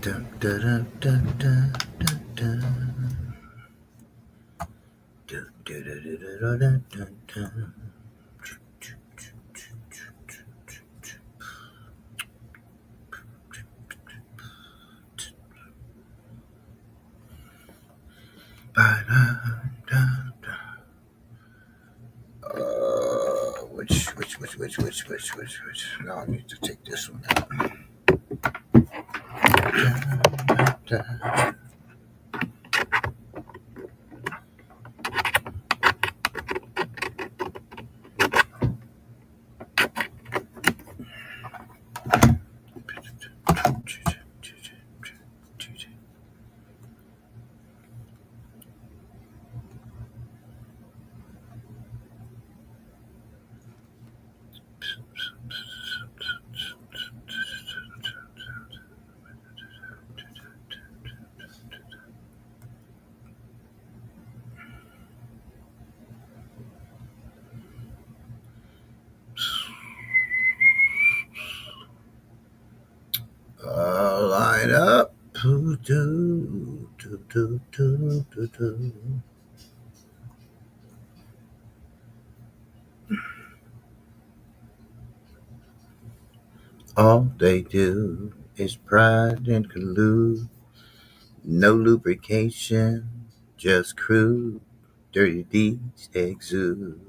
Dun, dun, dun, dun, dun, dun, dun. Dun, dun, dun, dun, dun, dun, dun. Ba-da-da-da. Which? No, I need to take this one out. Da-da-da. Line up. Do, do, do, do, do, do. All they do is pride and collude. No lubrication, just crude. Dirty deeds exude.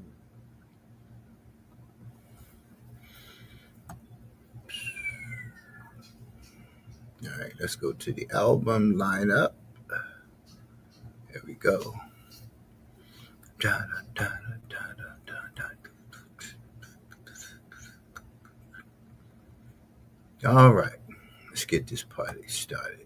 All right, let's go to the album lineup. There we go. Da, da, da, da, da, da, da. All right, let's get this party started.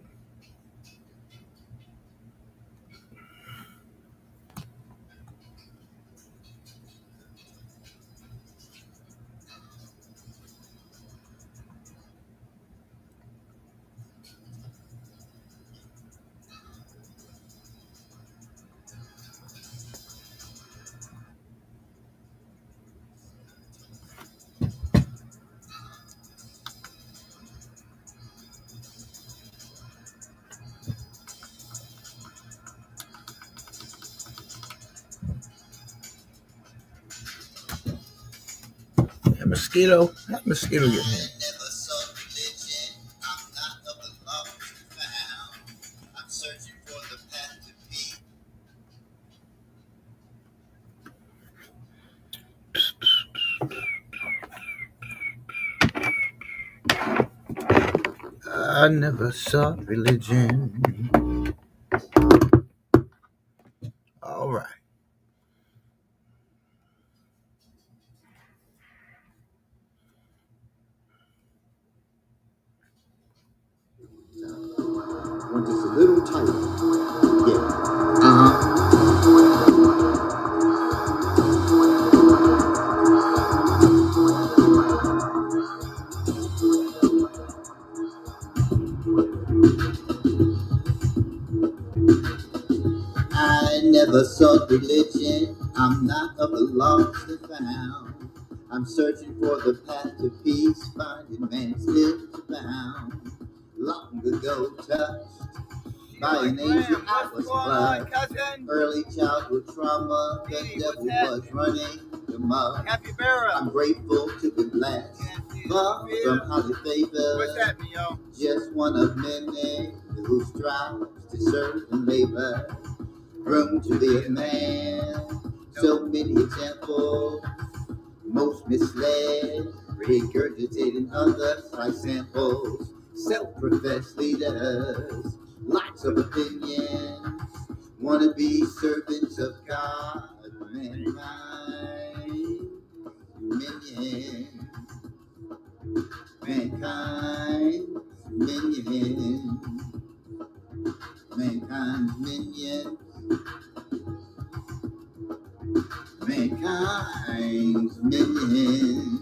That mosquito get here. I never sought religion. All right. When just a little tighter. Yeah. I never sought religion. I'm not of the lost and found. I'm searching for the path to peace, finding man still bound. Long ago touched by an angel I was blessed. Early childhood trauma, the devil was running the mud. I'm grateful to be blessed. Far from highly favored. Just one of many who strives to serve and labor. Room to be a man. So many examples. Most misled, regurgitating others like samples. Self-professed leaders, lots of opinions, wanna be servants of God, mankind, minion, mankind, minion, mankind's minion, mankind's minion.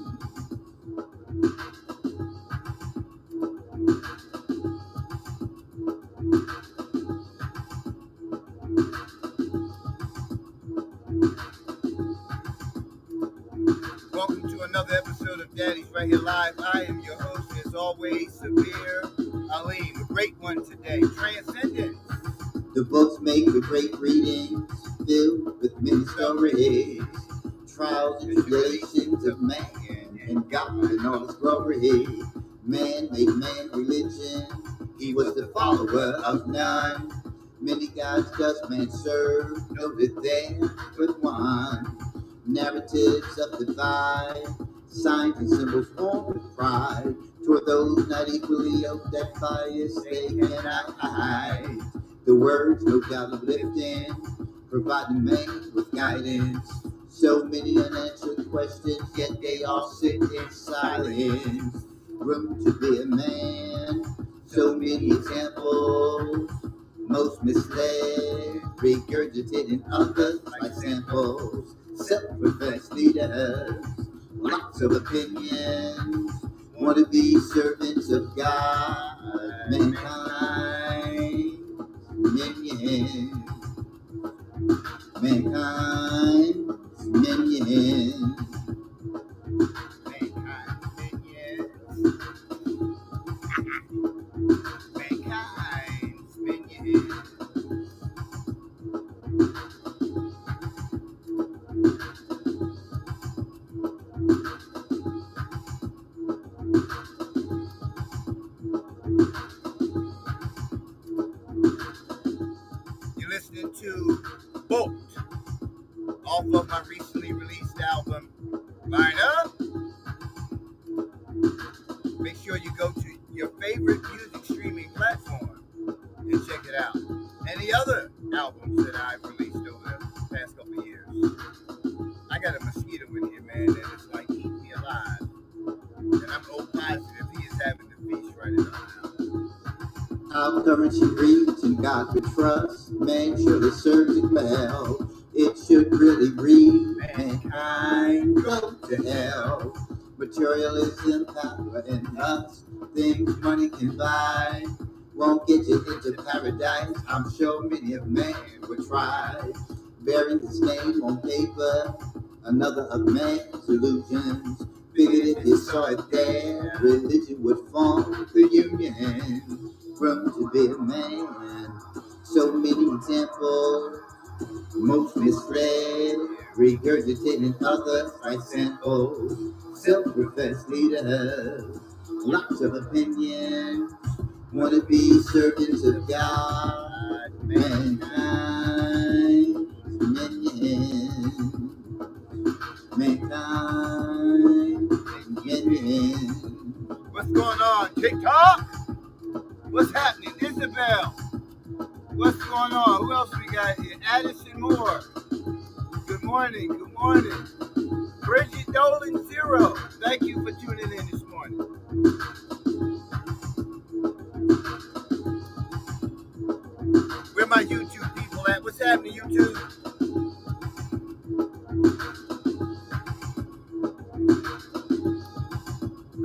Welcome to another episode of Daddy's Right Here Live. I am your host, as always, Sabir Aleem. great one today. Transcendence. The books make for great reading, filled with many stories, trials and tribulations of man and God in all his glory. Man made man religion, he was the follower of none. Many gods does man serve, no that there but one. Narratives of divide, signs and symbols formed with pride, toward those not equally yoked that bias they cannot hide. The words, no doubt uplifting, providing man with guidance. So many unanswered questions, yet they all sit in silence. Room to be a man, so many examples. Most misled, regurgitating others like samples. Self-professed leaders, lots of opinions. Want to be servants of God, mankind, minion, mankind, minion. Mankind, minion. Mankind's minion. You're listening to Bolt off of my recently released album, Line Up. Make sure you go to your favorite music streaming platform and check it out. Any other albums that I've released over the past couple of years. I got a mosquito in here, man, and it's like eating me alive. And I'm O positive he is having the feast right about now. Our currency reads in God we trust, man surely serves it well. It should really read, mankind go to hell. Materialism, power, and lust, things money can buy, won't get you into paradise. I'm sure many of man would try, bearing his name on paper, another of man's illusions. Figured if you saw it there, religion would form the union. From to be a man, so many examples, most misled, regurgitating others like samples. Self-professed leaders, lots of opinions, want to be servants of God, mankind, minion, mankind, minion. What's going on, TikTok? What's happening, Isabel? What's going on? Who else we got here? Addison Moore. Good morning. Good morning. Bridget Dolan Zero. Thank you for tuning in this morning. Where my YouTube people at? What's happening, YouTube?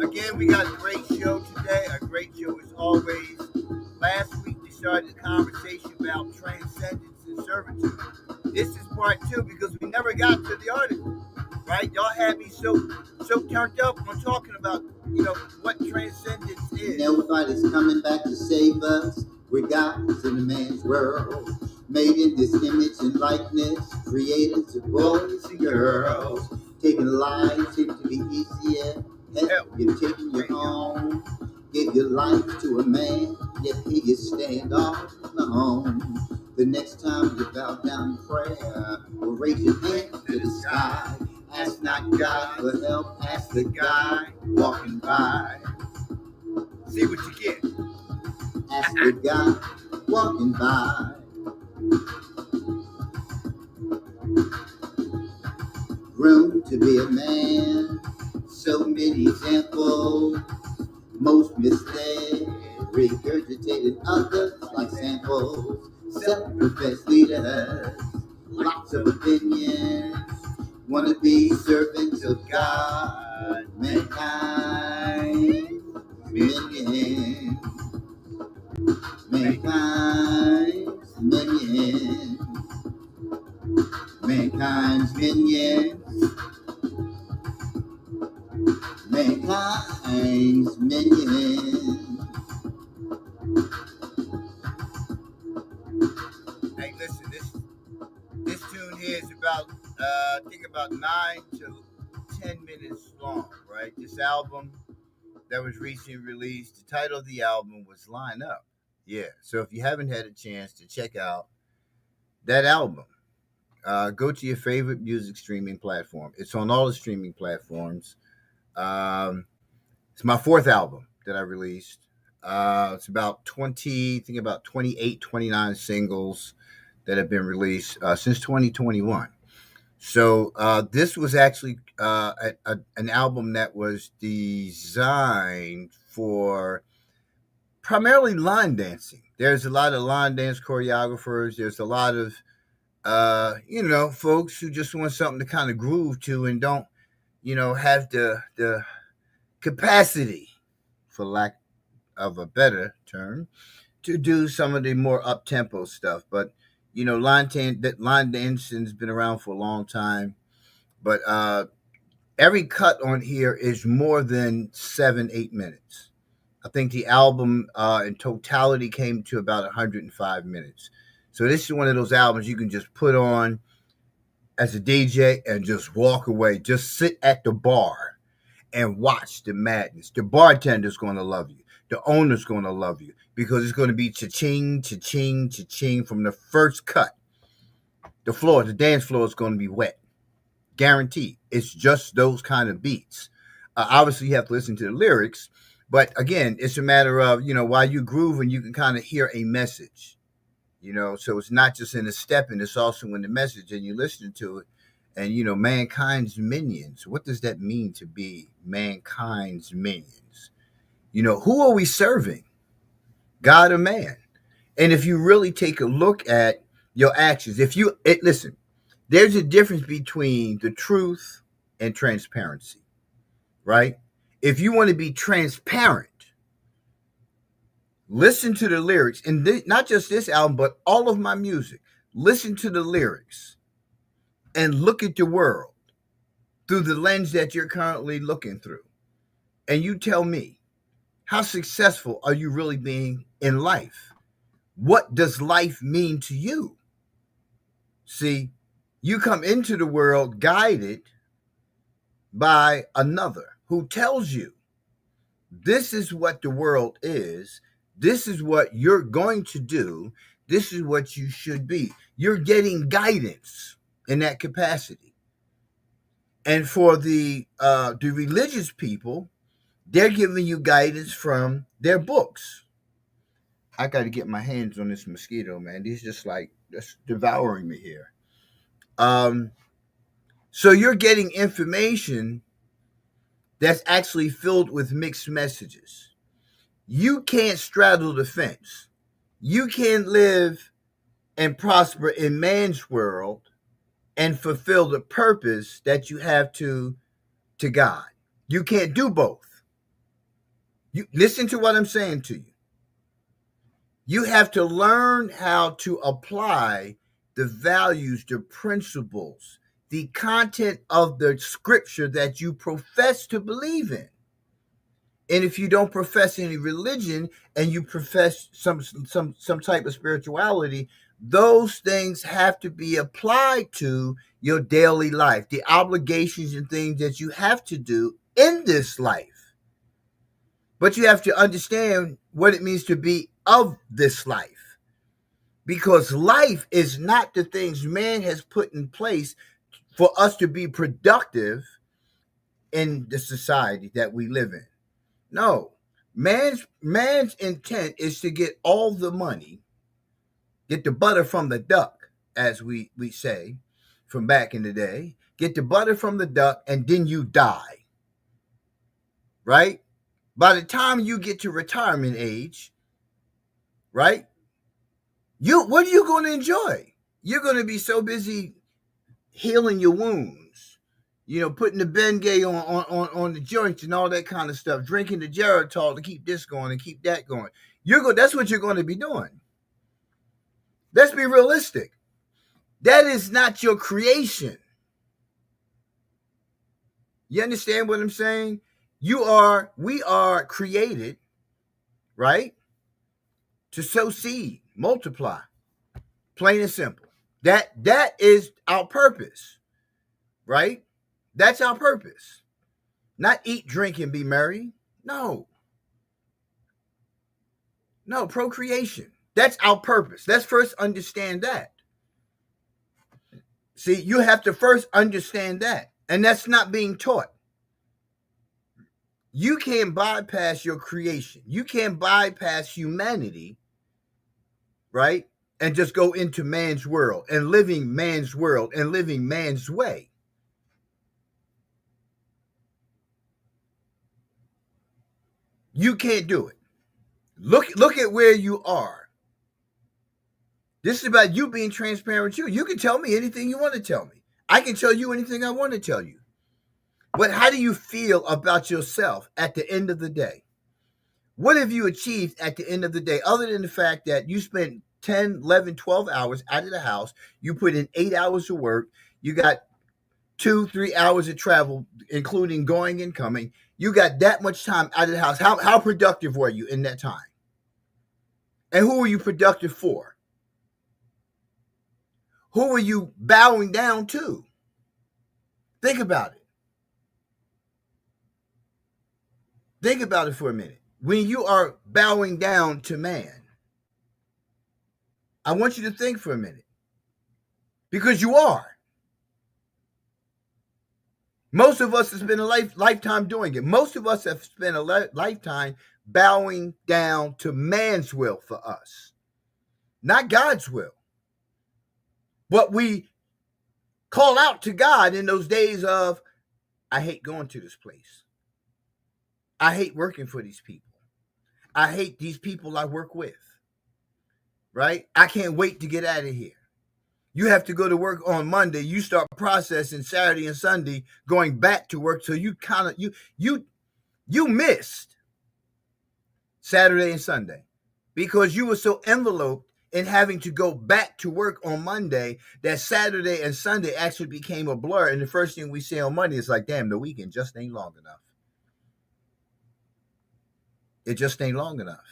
Again, we got a great show today. A great show as always. Last week we started a conversation about transcendence and servitude. This is part 2 because we never got to the article, right? Y'all had me so turned up on talking about, what transcendence is. Nobody's coming back to save us. We're gods in a man's world, made in this image and likeness, creators of boys and girls. Taking lives seems to be easier. Hell, you're taking your own. Give your life to a man, yet he is stand all alone. The next time you bow down in prayer, or raise your hand to the sky, ask not God for help, ask the guy walking by. See what you get. Ask the guy walking by. Room to be a man, so many examples, most misled, regurgitated others like samples. Self-professed leaders, lots of opinions, want to be servants of God, mankind, minion, mankind's minion, mankind's minion, mankind's minion, about I think about 9 to 10 minutes long, right? This album that was recently released, the title of the album was Line Up. Yeah. So if you haven't had a chance to check out that album, go to your favorite music streaming platform. It's on all the streaming platforms. Um, it's my fourth album that I released. It's about 20, I think about 28, 29 singles that have been released since 2021. So this was actually an album that was designed for primarily line dancing. There's a lot of line dance choreographers. There's a lot of folks who just want something to kind of groove to and don't have the capacity, for lack of a better term, to do some of the more up tempo stuff. But line dancing's been around for a long time. But every cut on here is more than 7-8 minutes. I think the album in totality came to about 105 minutes. So this is one of those albums you can just put on as a DJ and just walk away. Just sit at the bar and watch the madness. The bartender's going to love you. The owner's going to love you because it's going to be cha-ching, cha-ching, cha-ching from the first cut. The dance floor is going to be wet. Guaranteed. It's just those kind of beats. Obviously, you have to listen to the lyrics, but again, it's a matter of, while you groove and you can kind of hear a message, so it's not just in the stepping, it's also in the message and you listen to it. And, mankind's minions. What does that mean to be mankind's minions? Who are we serving? God or man? And if you really take a look at your actions, listen, there's a difference between the truth and transparency, right? If you want to be transparent, listen to the lyrics, and not just this album, but all of my music. Listen to the lyrics and look at the world through the lens that you're currently looking through. And you tell me, how successful are you really being in life? What does life mean to you? See, you come into the world guided by another who tells you this is what the world is. This is what you're going to do. This is what you should be. You're getting guidance in that capacity. And for the religious people, they're giving you guidance from their books. I got to get my hands on this mosquito, man. He's just devouring me here. So you're getting information that's actually filled with mixed messages. You can't straddle the fence. You can't live and prosper in man's world and fulfill the purpose that you have to God. You can't do both. You listen to what I'm saying to you. You have to learn how to apply the values, the principles, the content of the scripture that you profess to believe in. And if you don't profess any religion and you profess some type of spirituality, those things have to be applied to your daily life, the obligations and things that you have to do in this life. But you have to understand what it means to be of this life. Because life is not the things man has put in place for us to be productive in the society that we live in. No, man's intent is to get all the money, get the butter from the duck, as we say from back in the day, get the butter from the duck, and then you die. Right? By the time you get to retirement age, right? What are you going to enjoy? You're going to be so busy healing your wounds, putting the Bengay on the joints and all that kind of stuff, drinking the Geritol to keep this going and keep that going. That's what you're going to be doing. Let's be realistic. That is not your creation. You understand what I'm saying? We are created, right? To sow seed, multiply, plain and simple. That is our purpose, right? That's our purpose. Not eat, drink, and be merry. No. No, procreation. That's our purpose. Let's first understand that. See, you have to first understand that. And that's not being taught. You can't bypass your creation. You can't bypass humanity, right? And just go into man's world and living man's world and living man's way. You can't do it. Look at where you are. This is about you being transparent with you. You can tell me anything you want to tell me. I can tell you anything I want to tell you. But how do you feel about yourself at the end of the day? What have you achieved at the end of the day, other than the fact that you spent 10, 11, 12 hours out of the house, you put in 8 hours of work, you got 2, 3 hours of travel, including going and coming. You got that much time out of the house. How productive were you in that time? And who were you productive for? Who were you bowing down to? Think about it. Think about it for a minute. When you are bowing down to man, I want you to think for a minute. Because you are. Most of us have spent a lifetime doing it. Most of us have spent a lifetime bowing down to man's will for us, not God's will. But we call out to God in those days of, I hate going to this place. I hate working for these people. I hate these people I work with. Right? I can't wait to get out of here. You have to go to work on Monday. You start processing Saturday and Sunday, going back to work. So you kind of you missed Saturday and Sunday because you were so enveloped in having to go back to work on Monday that Saturday and Sunday actually became a blur. And the first thing we say on Monday is like, damn, the weekend just ain't long enough. It just ain't long enough.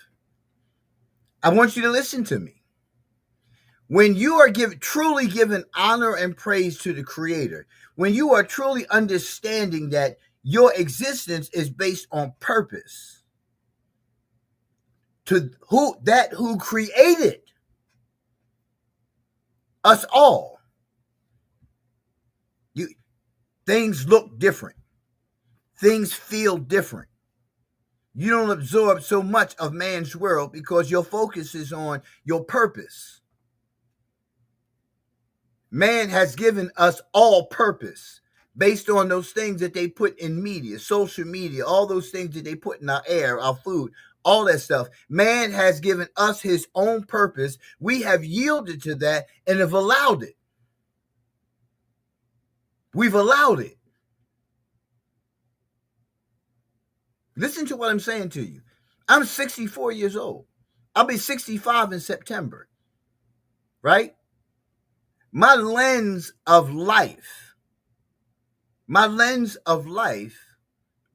I want you to listen to me. When you are truly giving honor and praise to the Creator, when you are truly understanding that your existence is based on purpose, to who created us all, things look different. Things feel different. You don't absorb so much of man's world because your focus is on your purpose. Man has given us all purpose based on those things that they put in media, social media, all those things that they put in our air, our food, all that stuff. Man has given us his own purpose. We have yielded to that and have allowed it. We've allowed it. Listen to what I'm saying to you. I'm 64 years old. I'll be 65 in September. Right? My lens of life,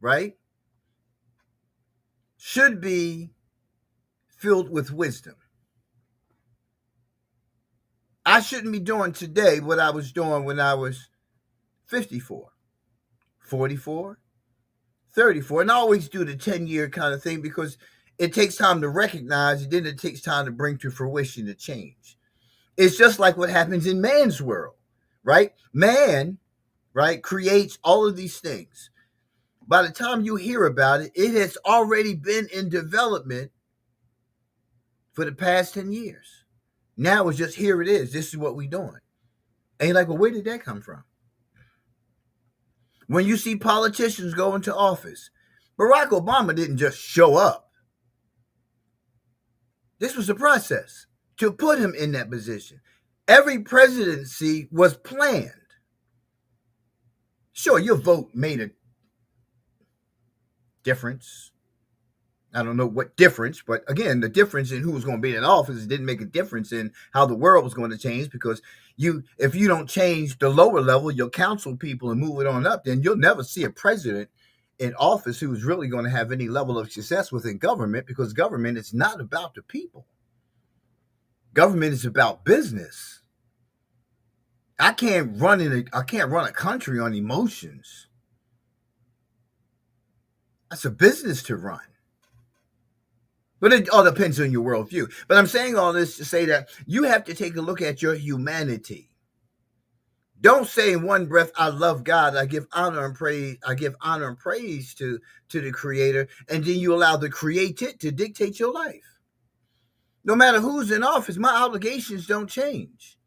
right, should be filled with wisdom. I shouldn't be doing today what I was doing when I was 54, 44, 34. And I always do the 10-year kind of thing because it takes time to recognize and then it takes time to bring to fruition the change. It's just like what happens in man's world, right? Man, right, creates all of these things. By the time you hear about it, it has already been in development for the past 10 years. Now it's just, here it is. This is what we're doing. And you're like, well, where did that come from? When you see politicians go into office, Barack Obama didn't just show up. This was a process to put him in that position. Every presidency was planned. Sure, your vote made a difference. I don't know what difference, but again, the difference in who was going to be in office didn't make a difference in how the world was going to change because if you don't change the lower level, your council people and move it on up, then you'll never see a president in office who's really going to have any level of success within government because government is not about the people. Government is about business. I can't run a country on emotions. That's a business to run. But it all depends on your worldview. But I'm saying all this to say that you have to take a look at your humanity. Don't say in one breath, I love God, I give honor and praise, to the creator, and then you allow the created to dictate your life. No matter who's in office, my obligations don't change.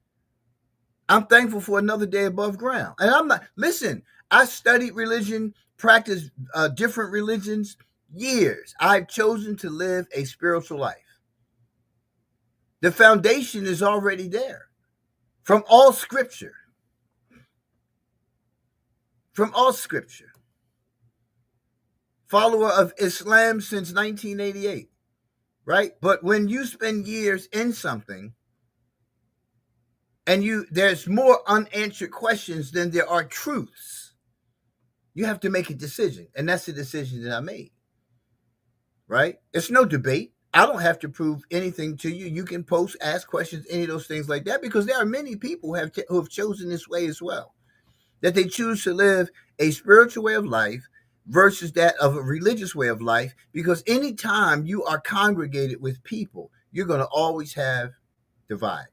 I'm thankful for another day above ground. And I'm not, listen, I studied religion, practiced different religions years. I've chosen to live a spiritual life. The foundation is already there from all scripture. From all scripture. Follower of Islam since 1988, right? But when you spend years in something and there's more unanswered questions than there are truths, you have to make a decision. And that's the decision that I made, right? It's no debate. I don't have to prove anything to you. You can post, ask questions, any of those things like that, because there are many people who have chosen this way as well, that they choose to live a spiritual way of life versus that of a religious way of life, because anytime you are congregated with people, you're going to always have divide.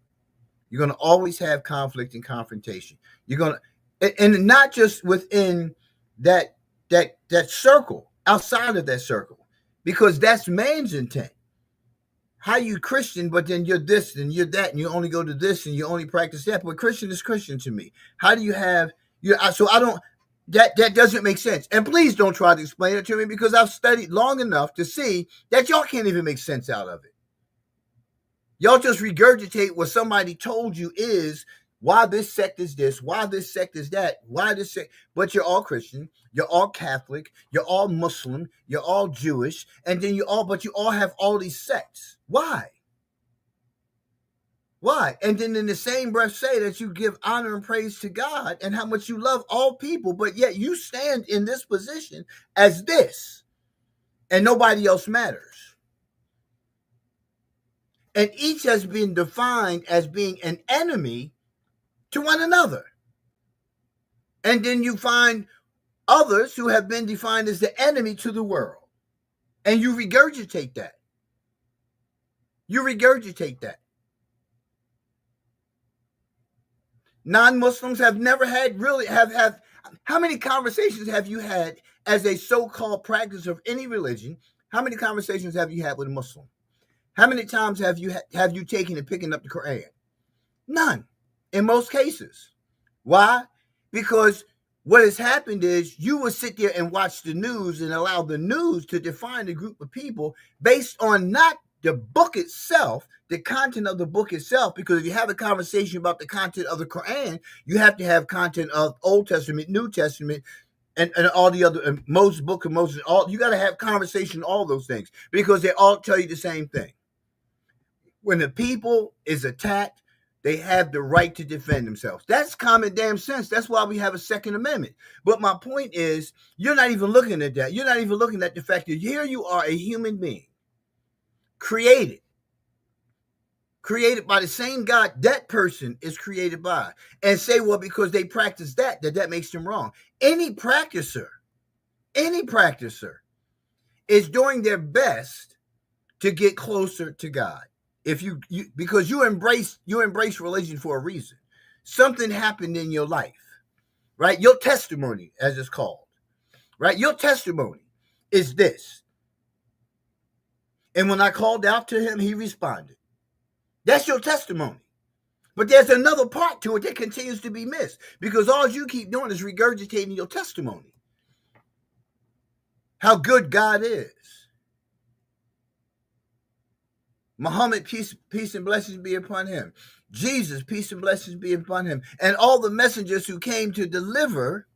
You're going to always have conflict and confrontation. You're going to, and not just within that circle, outside of that circle, because that's man's intent. How you Christian, but then you're this and you're that, and you only go to this and you only practice that. But Christian is Christian to me. How do you have so I don't, that doesn't make sense. And please don't try to explain it to me, because I've studied long enough to see that y'all can't even make sense out of it. Y'all just regurgitate what somebody told you is why this sect is this, why this sect is that, why this sect. But you're all Christian, you're all Catholic, you're all Muslim, you're all Jewish, and then you all have all these sects. Why? Why? And then in the same breath say that you give honor and praise to God and how much you love all people, but yet you stand in this position as this, and nobody else matters. And each has been defined as being an enemy to one another. And then you find others who have been defined as the enemy to the world. And you regurgitate that. You regurgitate that. Non-Muslims have never had have how many conversations have you had as a so-called practice of any religion? How many conversations have you had with a Muslim? How many times have you taken and picking up the Quran? None. In most cases. Why? Because what has happened is you will sit there and watch the news and allow the news to define a group of people based on not the book itself, the content of the book itself, because if you have a conversation about the content of the Quran, you have to have content of Old Testament, New Testament, and all the other, Moses, book of Moses, you got to have conversation, all those things, because they all tell you the same thing. When the people is attacked, they have the right to defend themselves. That's common damn sense. That's why we have a Second Amendment. But my point is, you're not even looking at that. You're not even looking at the fact that here you are, a human being, created by the same God that person is created by, and say, well, because they practice that makes them wrong. Any practicer is doing their best to get closer to God. If you because you embrace religion for a reason. Something happened in your life, right? Your testimony, as it's called, right? Your testimony is this. And when I called out to him, he responded. That's your testimony. But there's another part to it that continues to be missed, because all you keep doing is regurgitating your testimony. How good God is. Muhammad, peace and blessings be upon him. Jesus, peace and blessings be upon him. And all the messengers who came to deliver.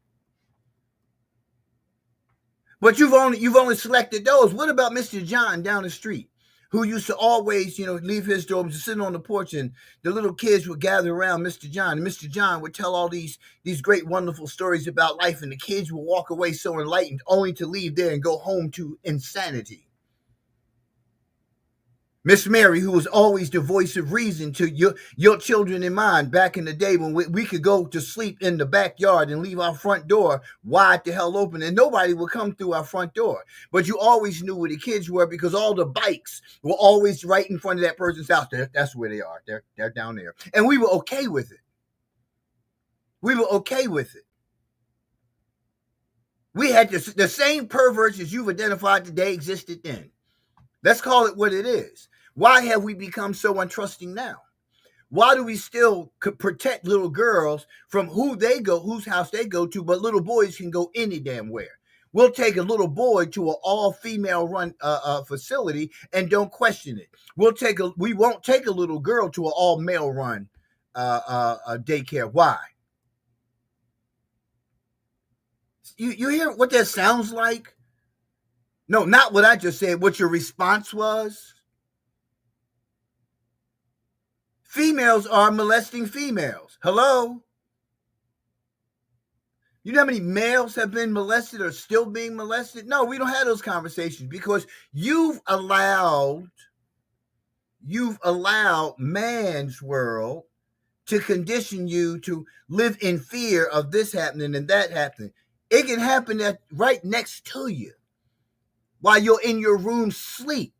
But you've only selected those. What about Mr. John down the street, who used to always, leave his door and sit on the porch, and the little kids would gather around Mr. John. And Mr. John would tell all these great, wonderful stories about life, and the kids would walk away so enlightened, only to leave there and go home to insanity. Miss Mary, who was always the voice of reason to your children in mind back in the day when we could go to sleep in the backyard and leave our front door wide the hell open and nobody would come through our front door. But you always knew where the kids were because all the bikes were always right in front of that person's house. That's where they are. They're down there. And we were okay with it. We were okay with it. We had the same perverts as you've identified today existed then. Let's call it what it is. Why have we become so untrusting now? Why do we still protect little girls from whose house they go to, but little boys can go any damn where? We'll take a little boy to an all-female run facility and don't question it. We won't take a little girl to an all-male run daycare. Why? You hear what that sounds like? No, not what I just said. What your response was? Females are molesting females. Hello? You know how many males have been molested or still being molested? No, we don't have those conversations because you've allowed man's world to condition you to live in fear of this happening and that happening. It can happen right next to you while you're in your room sleep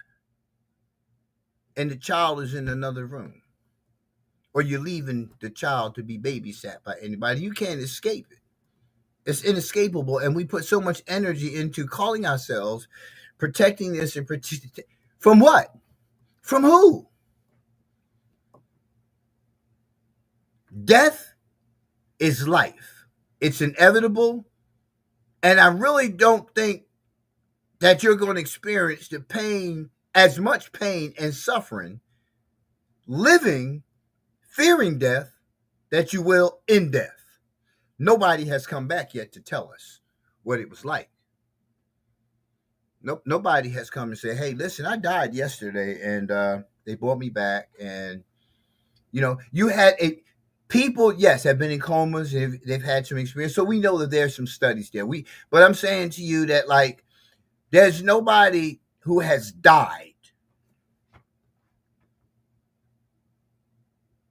and the child is in another room. Or you're leaving the child to be babysat by anybody. You can't escape it. It's inescapable. And we put so much energy into calling ourselves protecting this and from what? From who? Death is life. It's inevitable. And I really don't think that you're going to experience the pain, as much pain and suffering, living, fearing death, that you will in death. Nobody has come back yet to tell us what it was like. Nope, nobody has come and said, hey, listen, I died yesterday and they brought me back. And, you had people, yes, have been in comas. They've had some experience. So we know that there's some studies there. But I'm saying to you that, like, there's nobody who has died,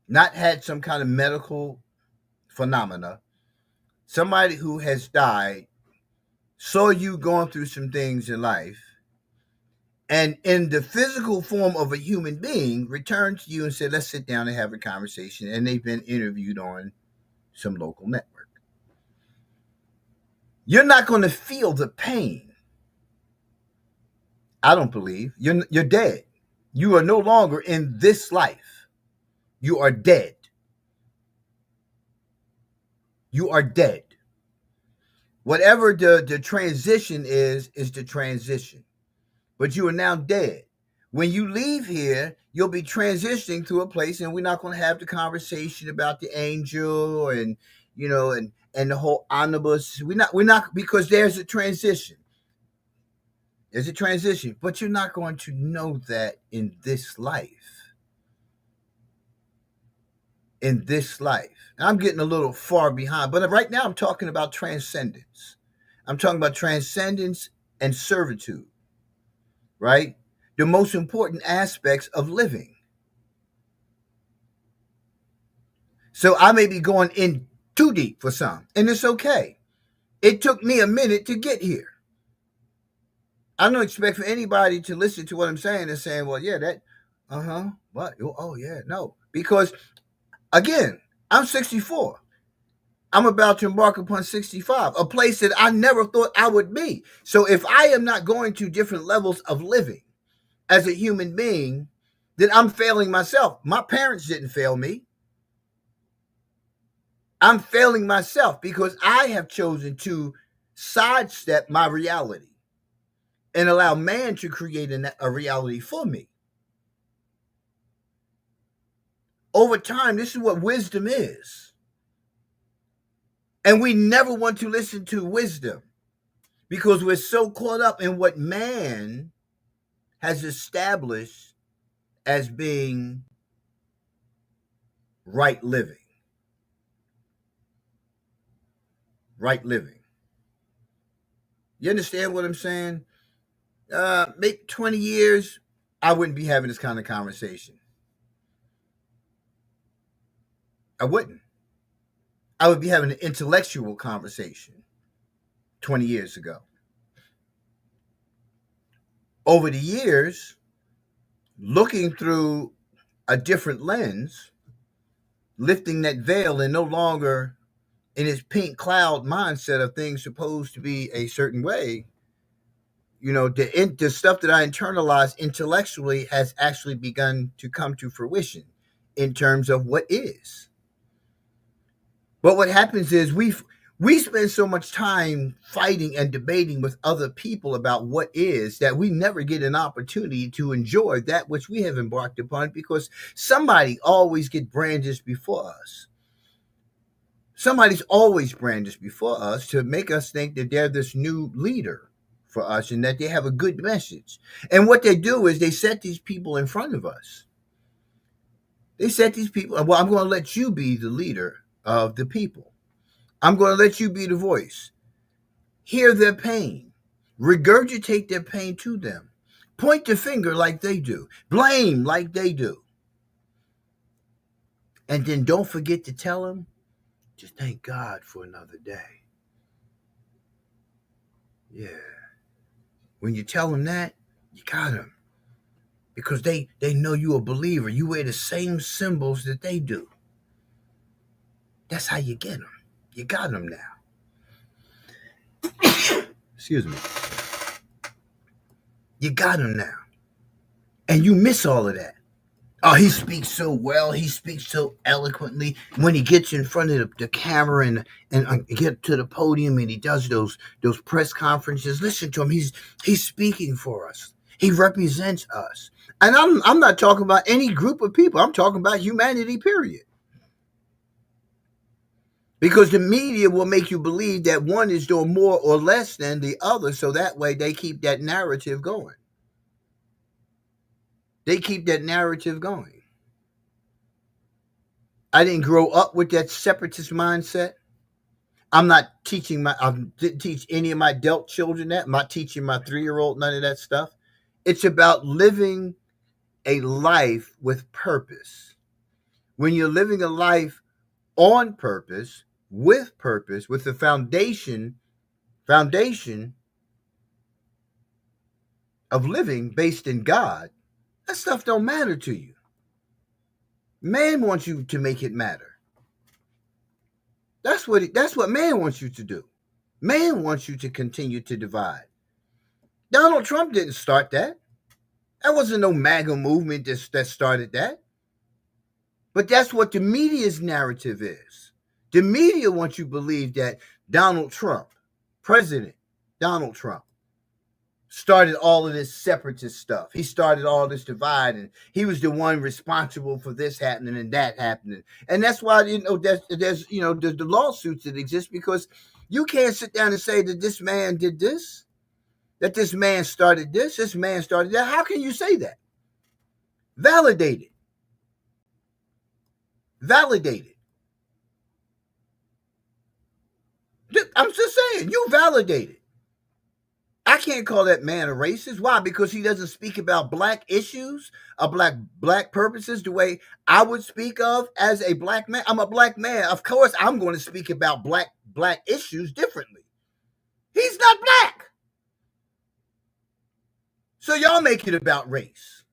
not had some kind of medical phenomena. Somebody who has died saw you going through some things in life, and in the physical form of a human being, returned to you and said, let's sit down and have a conversation. And they've been interviewed on some local network. You're not going to feel the pain. I don't believe. You're dead. You are no longer in this life. You are dead. You are dead. Whatever the transition is the transition. But you are now dead. When you leave here, you'll be transitioning to a place, and we're not going to have the conversation about the angel and the whole omnibus. We're not because there's a transition. There's a transition, but you're not going to know that in this life. In this life. I'm getting a little far behind, but right now I'm talking about transcendence. I'm talking about transcendence and servitude, right? The most important aspects of living. So I may be going in too deep for some, and it's okay. It took me a minute to get here. I don't expect for anybody to listen to what I'm saying and saying, well, yeah, that, what? Oh, yeah, no. Because, again, I'm 64. I'm about to embark upon 65, a place that I never thought I would be. So if I am not going to different levels of living as a human being, then I'm failing myself. My parents didn't fail me. I'm failing myself because I have chosen to sidestep my reality and allow man to create a reality for me. Over time, this is what wisdom is. And we never want to listen to wisdom because we're so caught up in what man has established as being right living. Right living. You understand what I'm saying? Maybe 20 years, I wouldn't be having this kind of conversation. I wouldn't. I would be having an intellectual conversation 20 years ago. Over the years, looking through a different lens, lifting that veil and no longer in his pink cloud mindset of things supposed to be a certain way, the stuff that I internalized intellectually has actually begun to come to fruition in terms of what is. But what happens is we spend so much time fighting and debating with other people about what is that we never get an opportunity to enjoy that which we have embarked upon, because somebody always get brandished before us. Somebody's always brandished before us to make us think that they're this new leader for us and that they have a good message. And what they do is they set these people in front of us. They set these people, well, I'm going to let you be the leader of the people. I'm going to let you be the voice. Hear their pain. Regurgitate their pain to them. Point the finger like they do. Blame like they do. And then don't forget to tell them, just thank God for another day. Yeah. When you tell them that, you got them. Because they know you're a believer. You wear the same symbols that they do. That's how you get them. You got them now. Excuse me. You got them now. And you miss all of that. Oh, he speaks so well. He speaks so eloquently. When he gets in front of the camera and get to the podium and he does those press conferences, listen to him. He's speaking for us. He represents us. And I'm not talking about any group of people. I'm talking about humanity, period. Because the media will make you believe that one is doing more or less than the other, so that way they keep that narrative going. They keep that narrative going. I didn't grow up with that separatist mindset. I didn't teach any of my adult children that. I'm not teaching my 3-year-old none of that stuff. It's about living a life with purpose. When you're living a life on purpose, with the foundation of living based in God, that stuff don't matter to you. Man wants you to make it matter. That's what man wants you to do. Man wants you to continue to divide. Donald Trump didn't start that. That wasn't no MAGA movement that started that. But that's what the media's narrative is. The media wants you to believe that Donald Trump, President Donald Trump, started all of this separatist stuff. He started all this divide, and he was the one responsible for this happening and that happening. And that's why there's the lawsuits that exist, because you can't sit down and say that this man did this, that this man started this man started that. How can you say that? Validate it. I'm just saying, you validate it. I can't call that man a racist. Why? Because he doesn't speak about black issues, black purposes the way I would speak of as a black man. I'm a black man. Of course, I'm going to speak about black issues differently. He's not black. So y'all make it about race.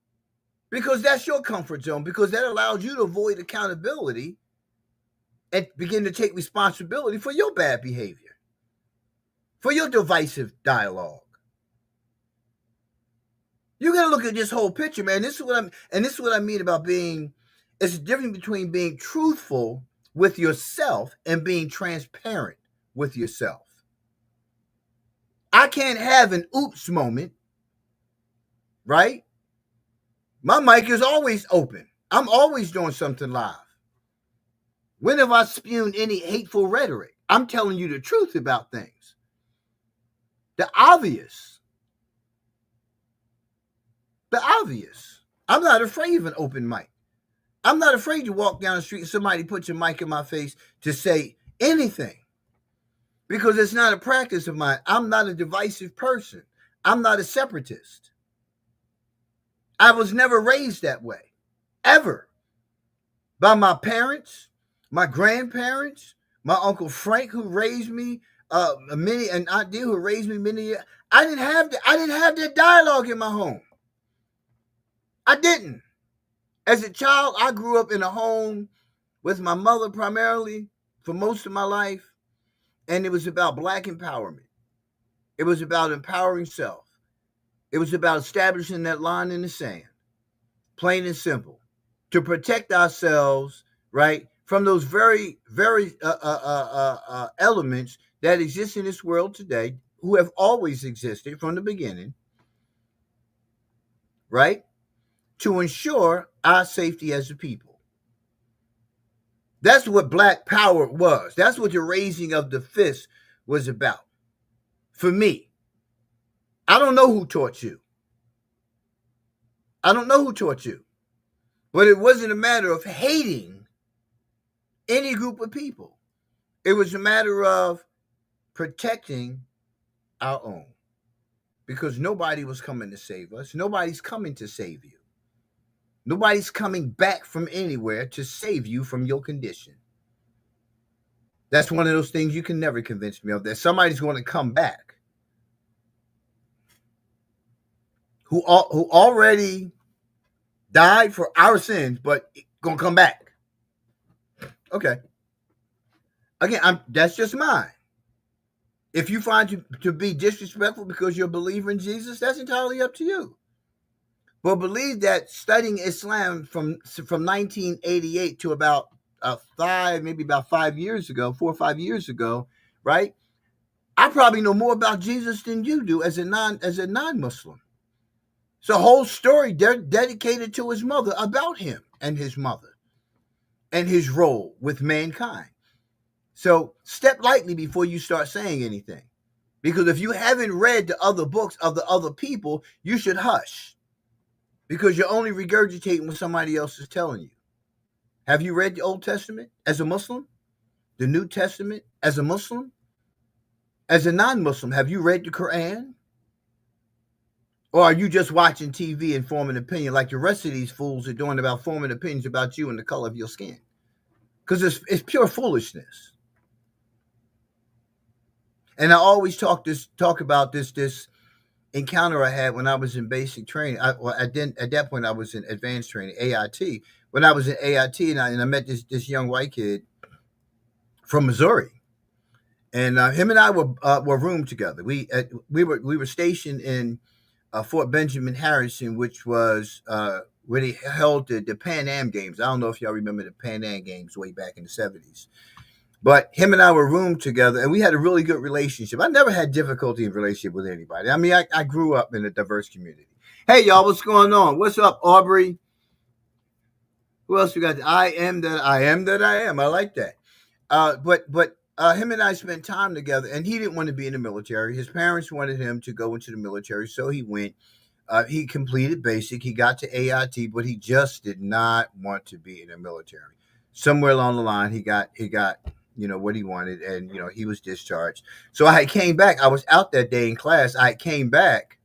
Because that's your comfort zone. Because that allows you to avoid accountability and begin to take responsibility for your bad behavior, for your divisive dialogue. You got to look at this whole picture, man. This is what I mean about being. It's the difference between being truthful with yourself and being transparent with yourself. I can't have an oops moment, right? My mic is always open. I'm always doing something live. When have I spewed any hateful rhetoric? I'm telling you the truth about things. The obvious. I'm not afraid of an open mic. I'm not afraid to walk down the street and somebody puts a mic in my face to say anything. Because it's not a practice of mine. I'm not a divisive person. I'm not a separatist. I was never raised that way, ever. By my parents, my grandparents, my Uncle Frank who raised me, an Aunt Dee who raised me many years. I didn't have that dialogue in my home. I didn't. As a child, I grew up in a home with my mother primarily for most of my life, and it was about black empowerment. It was about empowering self. It was about establishing that line in the sand, plain and simple, to protect ourselves, right, from those very elements that exist in this world today, who have always existed from the beginning, right, to ensure our safety as a people. That's what Black Power was. That's what the raising of the fist was about. For me, I don't know who taught you. I don't know who taught you. But it wasn't a matter of hating any group of people. It was a matter of protecting our own. Because nobody was coming to save us. Nobody's coming to save you. Nobody's coming back from anywhere to save you from your condition. That's one of those things you can never convince me of, that somebody's going to come back who already died for our sins, but going to come back. Okay. Again, that's just mine. If you find to be disrespectful because you're a believer in Jesus, that's entirely up to you. But believe that studying Islam from 1988 to about 5 years ago, 4 or 5 years ago, right? I probably know more about Jesus than you do as a non-Muslim. It's a whole story dedicated to his mother, about him and his mother and his role with mankind. So step lightly before you start saying anything. Because if you haven't read the other books of the other people, you should hush. Because you're only regurgitating what somebody else is telling you. Have you read the Old Testament as a Muslim? The New Testament as a Muslim? As a non-Muslim, have you read the Quran? Or are you just watching TV and forming an opinion like the rest of these fools are doing about forming opinions about you and the color of your skin? Because it's pure foolishness. And I always talk about this encounter I had when I was in basic training. At that point I was in advanced training, AIT. When I was in AIT, and I met this young white kid from Missouri, and him and I were roomed together. We were stationed in Fort Benjamin Harrison, which was where they held the Pan Am Games. I don't know if y'all remember the Pan Am Games way back in the 70s. But him and I were roomed together, and we had a really good relationship. I never had difficulty in relationship with anybody. I mean, I grew up in a diverse community. Hey, y'all, what's going on? What's up, Aubrey? Who else we got? I am that I am that I am. I like that. But him and I spent time together, and he didn't want to be in the military. His parents wanted him to go into the military, so he went. He completed basic. He got to AIT, but he just did not want to be in the military. Somewhere along the line, he got what he wanted, and he was discharged. So I came back. I was out that day in class. I came back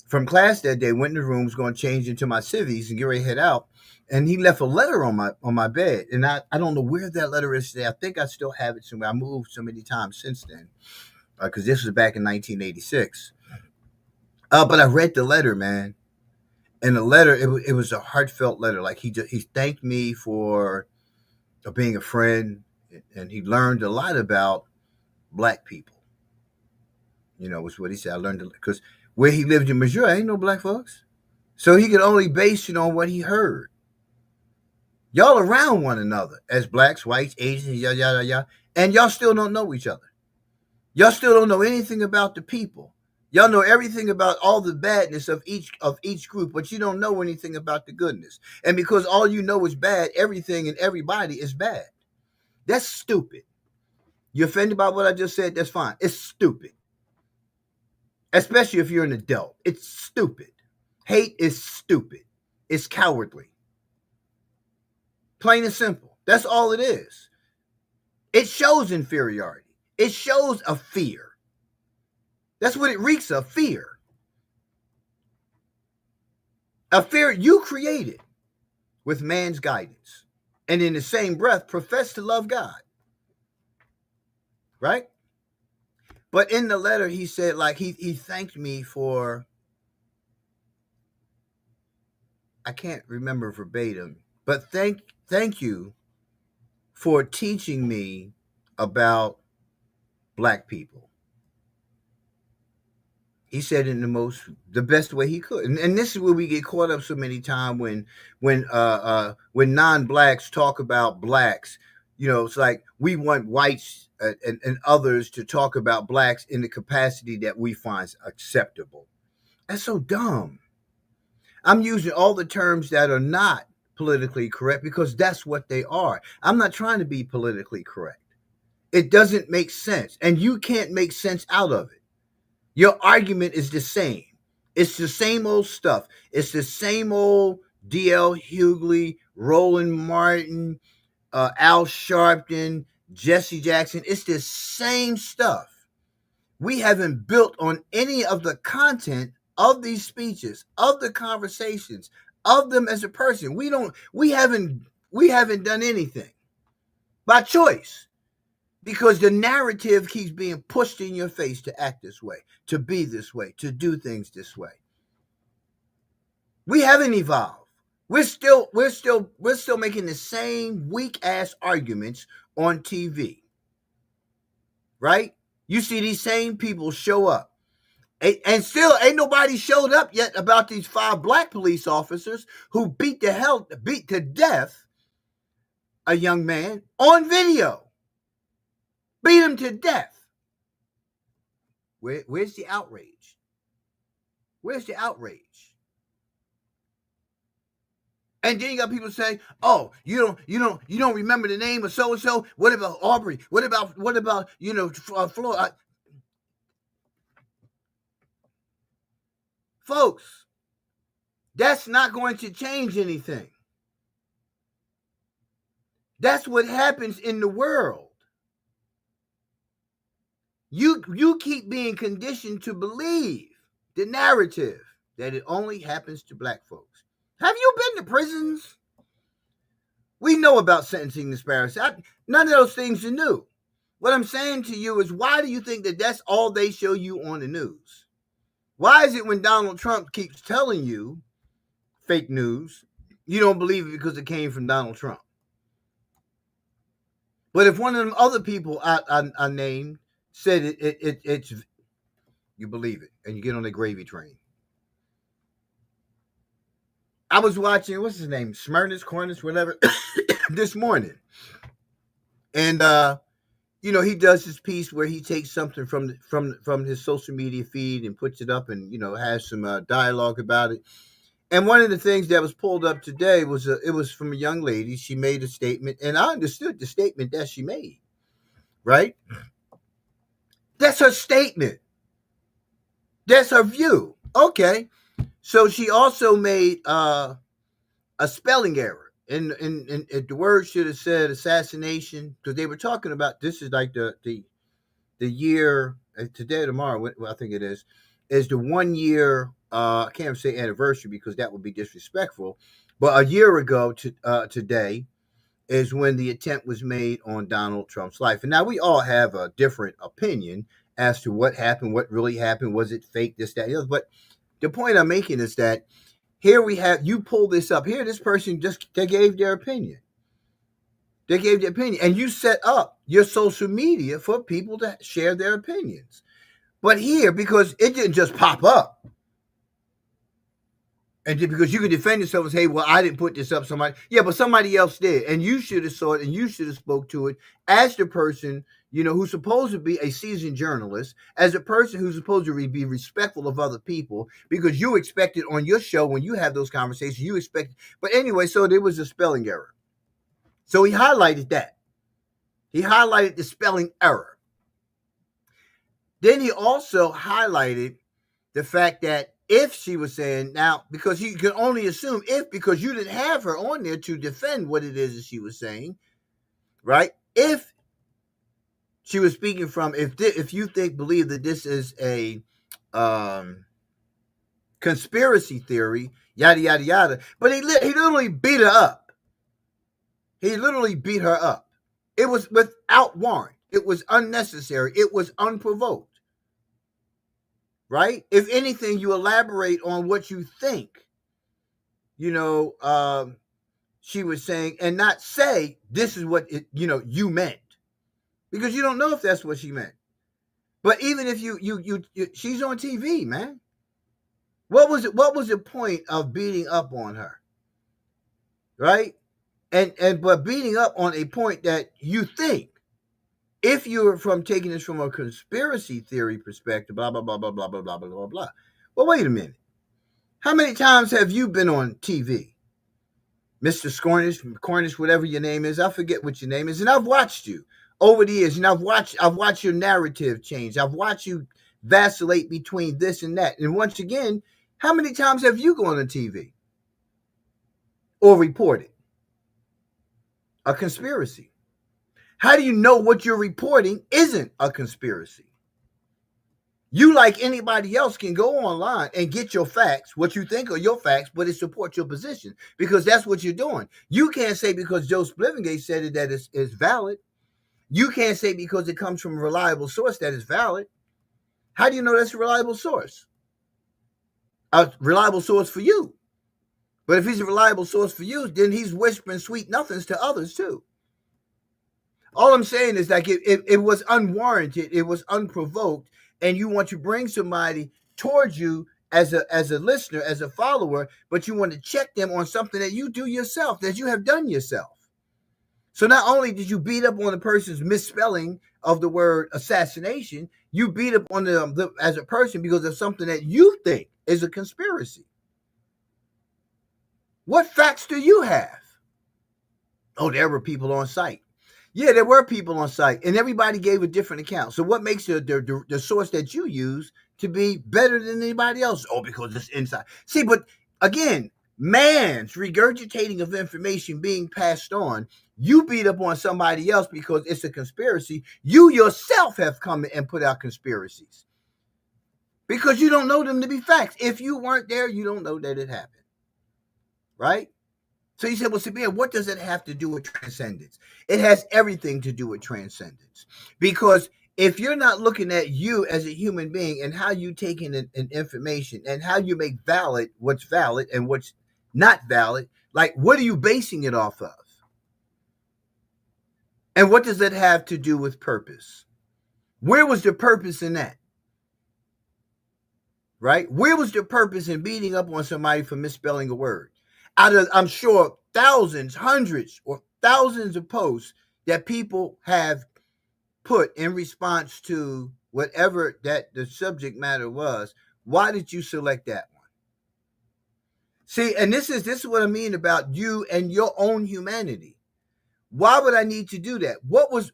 from class that day, went in the room, was going to change into my civvies and get ready to head out. And he left a letter on my bed, and I don't know where that letter is today. I think I still have it somewhere. I moved so many times since then, because this was back in 1986. But I read the letter, man, and the letter it was a heartfelt letter. Like he thanked me for being a friend, and he learned a lot about black people. Was what he said. I learned because where he lived in Missouri, ain't no black folks, so he could only base it on what he heard. Y'all around one another as blacks, whites, Asians, yada, yada, yada, and y'all still don't know each other. Y'all still don't know anything about the people. Y'all know everything about all the badness of each group, but you don't know anything about the goodness. And because all you know is bad, everything and everybody is bad. That's stupid. You offended by what I just said? That's fine. It's stupid. Especially if you're an adult. It's stupid. Hate is stupid. It's cowardly. Plain and simple. That's all it is. It shows inferiority. It shows a fear. That's what it reeks of, fear. A fear you created with man's guidance. And in the same breath, profess to love God. Right? But in the letter, he said, like, he thanked me for, I can't remember verbatim, but thank you for teaching me about black people. He said in the best way he could, and this is where we get caught up so many times when non-blacks talk about blacks. You know, it's like we want whites and others to talk about blacks in the capacity that we find acceptable. That's so dumb. I'm using all the terms that are not politically correct because that's what they are. I'm not trying to be politically correct. It doesn't make sense, and you can't make sense out of it. Your argument is the same. It's the same old stuff. It's the same old D.L. Hughley, Roland Martin, Al Sharpton, Jesse Jackson. It's the same stuff. We haven't built on any of the content of these speeches, of the conversations, of them as a person. We haven't done anything by choice because the narrative keeps being pushed in your face to act this way, to be this way, to do things this way. We haven't evolved. We're still making the same weak ass arguments on TV. Right? You see these same people show up. And still ain't nobody showed up yet about these 5 black police officers who beat to death a young man on video. Beat him to death. Where's the outrage? Where's the outrage? And then you got people say, "Oh, you don't remember the name of so and so. What about Aubrey? What about Floyd?" Folks, that's not going to change anything. That's what happens in the world. You keep being conditioned to believe the narrative that it only happens to black folks. Have you been to prisons? We know about sentencing disparities. None of those things are new. What I'm saying to you is, why do you think that that's all they show you on the news? Why is it when Donald Trump keeps telling you fake news, you don't believe it because it came from Donald Trump? But if one of them other people I named said it's, you believe it and you get on the gravy train. I was watching, what's his name, Smyrnus, Cornus, whatever, this morning, and he does his piece where he takes something from his social media feed and puts it up and has some dialogue about it. And one of the things that was pulled up today was it was from a young lady. She made a statement, and I understood the statement that she made. Right? That's her statement. That's her view. Okay. So she also made a spelling error. And the word should have said assassination, because they were talking about, this is like the year, today or tomorrow, I think it is the 1 year, I can't say anniversary because that would be disrespectful, but a year ago today is when the attempt was made on Donald Trump's life. And now we all have a different opinion as to what happened, what really happened, was it fake, this, that, the other. But the point I'm making is that here we have, you pull this up here, this person they gave their opinion. They gave their opinion, and you set up your social media for people to share their opinions. But here, because it didn't just pop up, and because you can defend yourself and say, "Well, I didn't put this up." But somebody else did, and you should have saw it, and you should have spoke to it as the person who's supposed to be a seasoned journalist, as a person who's supposed to be respectful of other people, because you expect it on your show when you have those conversations. You expect, but anyway, so there was a spelling error. So he highlighted that. He highlighted the spelling error. Then he also highlighted the fact that if she was saying, now, because you can only assume because you didn't have her on there to defend what it is that she was saying, right? If she was speaking from, if you believe that this is a conspiracy theory, yada, yada, yada. But he literally beat her up. He literally beat her up. It was without warrant. It was unnecessary. It was unprovoked. Right? If anything, you elaborate on what you think, she was saying, and not say this is what you meant, because you don't know if that's what she meant. But even if you she's on TV, man. What was it? What was the point of beating up on her? Right? But beating up on a point that you think, if you're from taking this from a conspiracy theory perspective, blah blah blah blah blah blah blah blah blah blah. Well, wait a minute. How many times have you been on TV? Mr. Cornish, whatever your name is, I forget what your name is, and I've watched you over the years, and I've watched your narrative change. I've watched you vacillate between this and that. And once again, how many times have you gone on TV or reported a conspiracy? How do you know what you're reporting isn't a conspiracy? You, like anybody else, can go online and get your facts, what you think are your facts, but it supports your position, because that's what you're doing. You can't say because Joe Splivengate said it that it's valid. You can't say because it comes from a reliable source that it's valid. How do you know that's a reliable source? A reliable source for you. But if he's a reliable source for you, then he's whispering sweet nothings to others too. All I'm saying is that it was unwarranted, it was unprovoked, and you want to bring somebody towards you as a listener, as a follower, but you want to check them on something that you do yourself, that you have done yourself. So not only did you beat up on the person's misspelling of the word assassination, you beat up on them as a person because of something that you think is a conspiracy. What facts do you have? Oh, there were people on site. Yeah, there were people on site, and everybody gave a different account. So what makes the source that you use to be better than anybody else? Oh, because it's inside. See, but again, man's regurgitating of information being passed on. You beat up on somebody else because it's a conspiracy. You yourself have come and put out conspiracies because you don't know them to be facts. If you weren't there, you don't know that it happened. Right? So you said, well, Sabir, what does it have to do with transcendence? It has everything to do with transcendence. Because if you're not looking at you as a human being and how you take in an information and how you make valid what's valid and what's not valid, like, what are you basing it off of? And what does that have to do with purpose? Where was the purpose in that? Right? Where was the purpose in beating up on somebody for misspelling a word? Out of, I'm sure, thousands, hundreds, or thousands of posts that people have put in response to whatever that the subject matter was, why did you select that one? See, and this is what I mean about you and your own humanity. Why would I need to do that? What was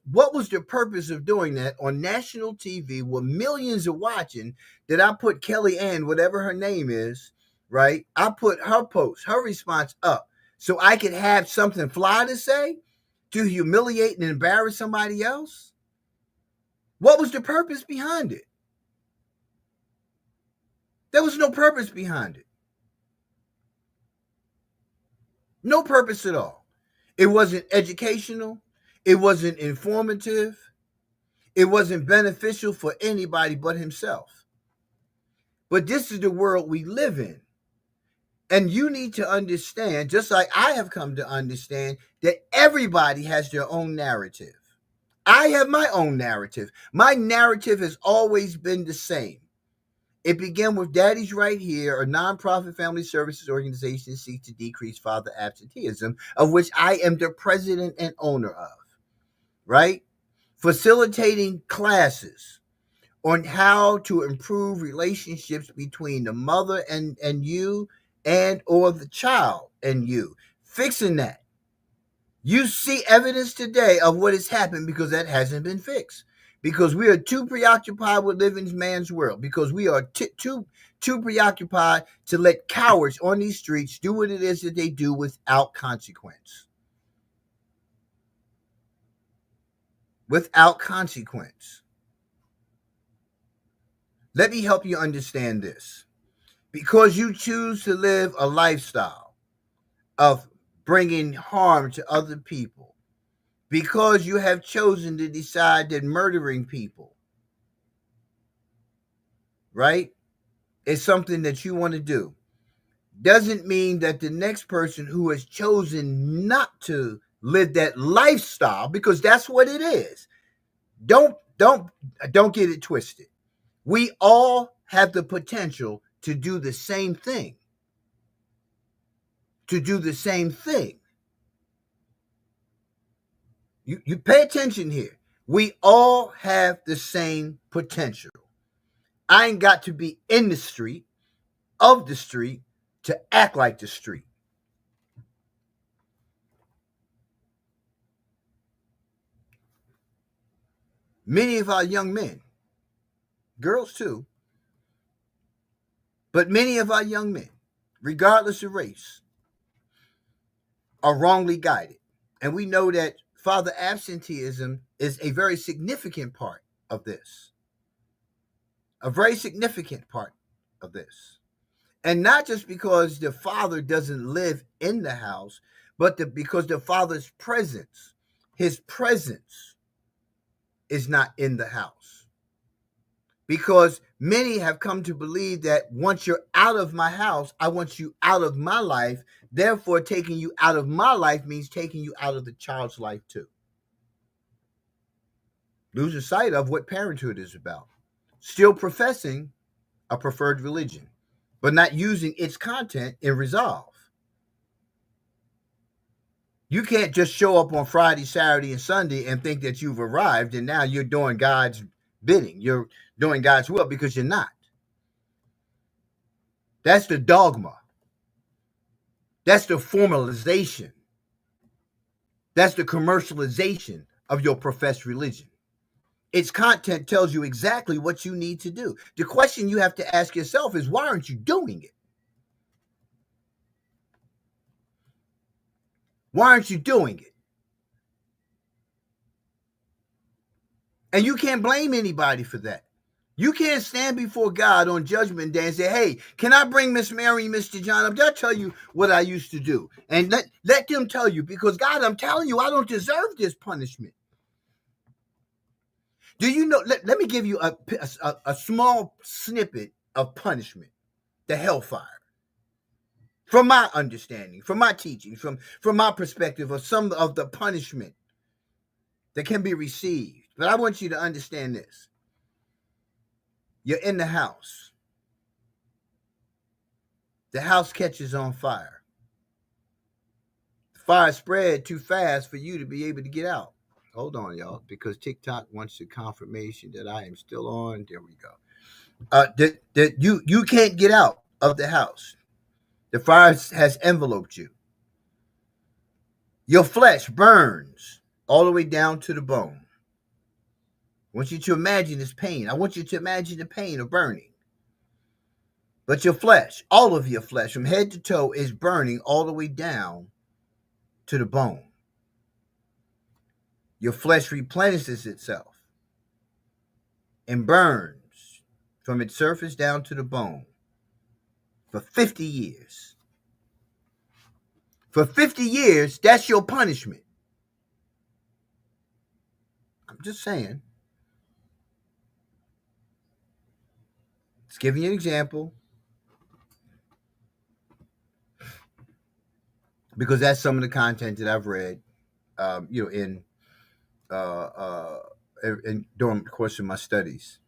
the purpose of doing that on national TV where millions are watching, that I put Kelly Ann, whatever her name is, right? I put her post, her response up so I could have something fly to say to humiliate and embarrass somebody else? What was the purpose behind it? There was no purpose behind it. No purpose at all. It wasn't educational. It wasn't informative. It wasn't beneficial for anybody but himself. But this is the world we live in. And you need to understand, just like I have come to understand, that everybody has their own narrative. I have my own narrative. My narrative has always been the same. It began with Daddy's Right Here, a nonprofit family services organization that seeks to decrease father absenteeism, of which I am the president and owner of, right? Facilitating classes on how to improve relationships between the mother and you, and or the child and you. Fixing that. You see evidence today of what has happened because that hasn't been fixed. Because we are too preoccupied with living in man's world. Because we are too preoccupied to let cowards on these streets do what it is that they do without consequence. Without consequence. Let me help you understand this. because you choose to live a lifestyle of bringing harm to other people, because you have chosen to decide that murdering people, right, is something that you want to do, doesn't mean that the next person who has chosen not to live that lifestyle, because that's what it is. Don't get it twisted. We all have the potential to do the same thing. To do the same thing. You pay attention here. We all have the same potential. I ain't got to be in the street, of the street, to act like the street. Many of our young men, girls too, but many of our young men, regardless of race, are wrongly guided. And we know that father absenteeism is a very significant part of this. A very significant part of this. And not just because the father doesn't live in the house, but because the father's presence, his presence, is not in the house. Because many have come to believe that once you're out of my house, I want you out of my life. Therefore, taking you out of my life means taking you out of the child's life too. Losing sight of what parenthood is about. Still professing a preferred religion, but not using its content in resolve. You can't just show up on Friday, Saturday, and Sunday and think that you've arrived and now you're doing God's bidding. You're doing God's will, because you're not. That's the dogma. That's the formalization. That's the commercialization of your professed religion. Its content tells you exactly what you need to do. The question you have to ask yourself is, why aren't you doing it? Why aren't you doing it? And you can't blame anybody for that. You can't stand before God on Judgment Day and say, hey, can I bring Miss Mary and Mr. John up? They'll tell you what I used to do. And let them tell you, because God, I'm telling you, I don't deserve this punishment. Do you know, let me give you a small snippet of punishment, the hellfire. From my understanding, from my teaching, from my perspective of some of the punishment that can be received. But I want you to understand this. You're in the house. The house catches on fire. The fire spread too fast for you to be able to get out. Hold on, y'all, because TikTok wants the confirmation that I am still on. There we go. You can't get out of the house. The fire has enveloped you. Your flesh burns all the way down to the bone. I want you to imagine this pain. I want you to imagine the pain of burning. But your flesh, all of your flesh, from head to toe, is burning all the way down to the bone. Your flesh replenishes itself and burns from its surface down to the bone for 50 years. For 50 years, that's your punishment. I'm just saying. Let's give you an example, because that's some of the content that I've read, in during the course of my studies.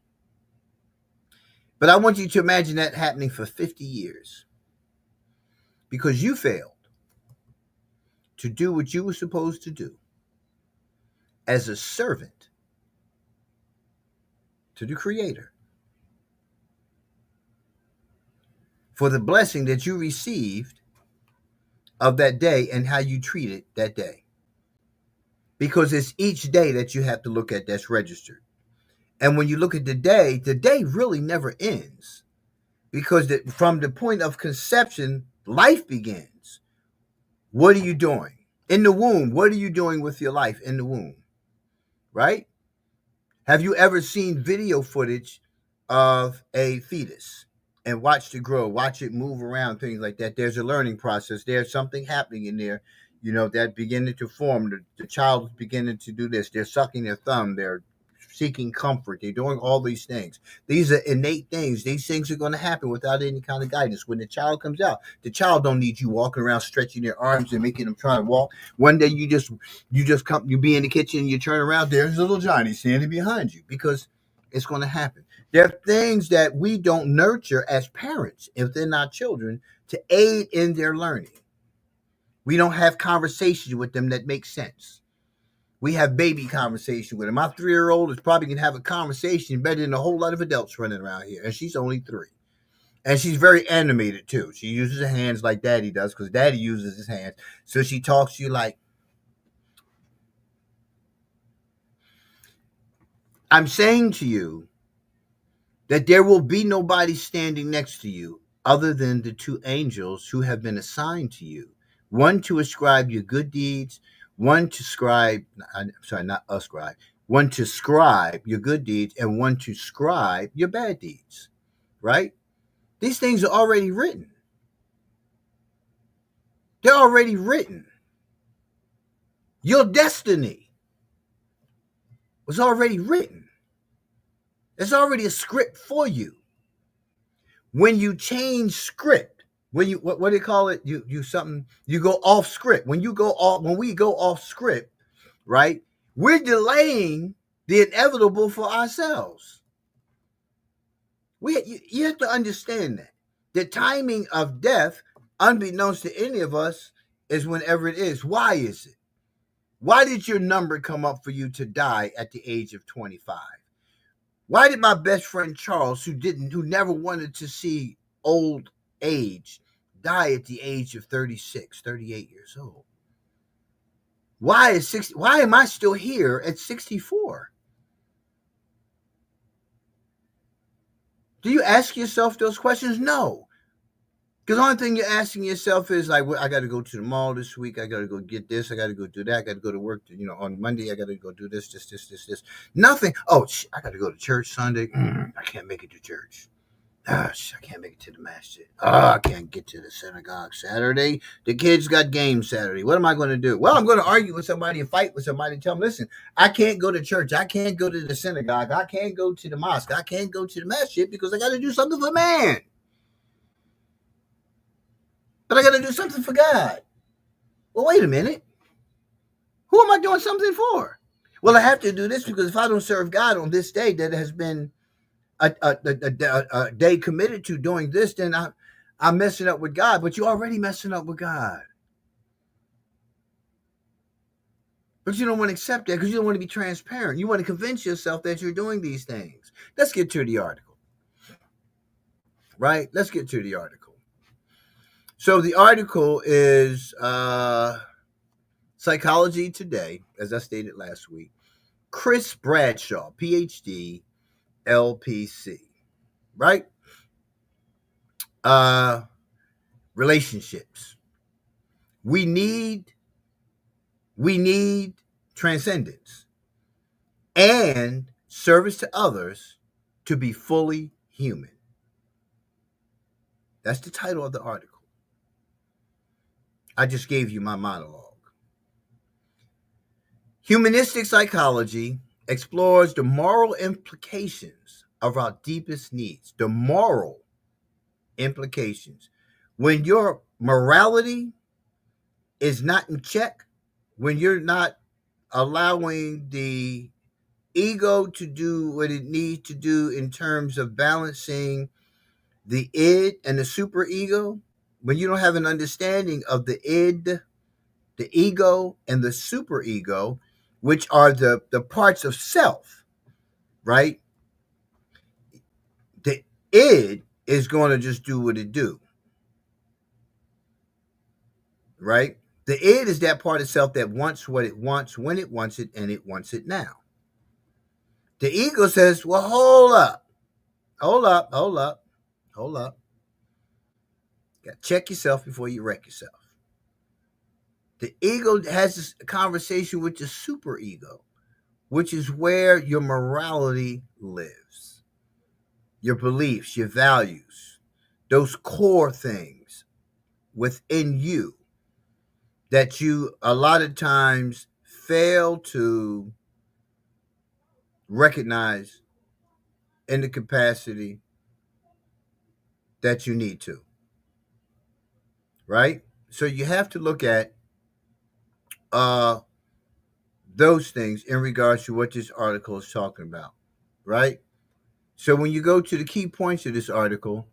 But I want you to imagine that happening for 50 years because you failed to do what you were supposed to do as a servant to the Creator for the blessing that you received of that day and how you treated that day. Because it's each day that you have to look at that's registered. And when you look at the day really never ends, because from the point of conception, life begins. What are you doing? In the womb, what are you doing with your life in the womb? Right? Have you ever seen video footage of a fetus and watch it grow, watch it move around, things like that. There's a learning process. There's something happening in there, that beginning to form. The child is beginning to do this. They're sucking their thumb. They're seeking comfort. They're doing all these things. These are innate things. These things are going to happen without any kind of guidance. When the child comes out, the child don't need you walking around stretching their arms and making them try to walk. One day you be in the kitchen, you turn around, there's little Johnny standing behind you, because it's going to happen. There are things that we don't nurture as parents, if they're not children, to aid in their learning. We don't have conversations with them that make sense. We have baby conversation with them. My 3-year-old is probably going to have a conversation better than a whole lot of adults running around here. And she's only 3. And she's very animated, too. She uses her hands like Daddy does, because Daddy uses his hands. So she talks to you like, I'm saying to you that there will be nobody standing next to you other than the 2 angels who have been assigned to you. One to ascribe your good deeds, one to scribe, not ascribe, one to scribe your good deeds, and one to scribe your bad deeds, right? These things are already written. They're already written. Your destiny was already written. There's already a script for you. When you change script, when you what do you call it? You go off script. When we go off script, right? We're delaying the inevitable for ourselves. You have to understand that the timing of death, unbeknownst to any of us, is whenever it is. Why is it? Why did your number come up for you to die at the age of 25? Why did my best friend Charles, who never wanted to see old age, die at the age of 36, 38 years old? Why am I still here at 64? Do you ask yourself those questions? No. Because the only thing you're asking yourself is like, well, I got to go to the mall this week. I got to go get this. I got to go do that. I got to go to work. On Monday, I got to go do this. Nothing. Oh, I got to go to church Sunday. I can't make it to church. I can't make it to the masjid. I can't get to the synagogue Saturday. The kids got games Saturday. What am I going to do? Well, I'm going to argue with somebody and fight with somebody and tell them, listen, I can't go to church. I can't go to the synagogue. I can't go to the mosque. I can't go to the masjid because I got to do something for man. But I got to do something for God. Well, wait a minute. Who am I doing something for? Well, I have to do this because if I don't serve God on this day that has been a day committed to doing this, then I'm messing up with God. But you're already messing up with God. But you don't want to accept that because you don't want to be transparent. You want to convince yourself that you're doing these things. Let's get to the article. Right? Let's get to the article. So the article is Psychology Today, as I stated last week. Chris Bradshaw, PhD, LPC. Right? Relationships. We need transcendence and service to others to be fully human. That's the title of the article. I just gave you my monologue. Humanistic psychology explores the moral implications of our deepest needs. The moral implications. When your morality is not in check, when you're not allowing the ego to do what it needs to do in terms of balancing the id and the superego, when you don't have an understanding of the id, the ego, and the superego, which are the parts of self, right? The id is going to just do what it do, right? The id is that part of self that wants what it wants, when it wants it, and it wants it now. The ego says, well, hold up. Check yourself before you wreck yourself. The ego has this conversation with the superego, which is where your morality lives, your beliefs, your values. those core things within you that you a lot of times fail to recognize in the capacity that you need to, right? So you have to look at uh, those things in regards to what this article is talking about, right? So when you go to the key points of this article,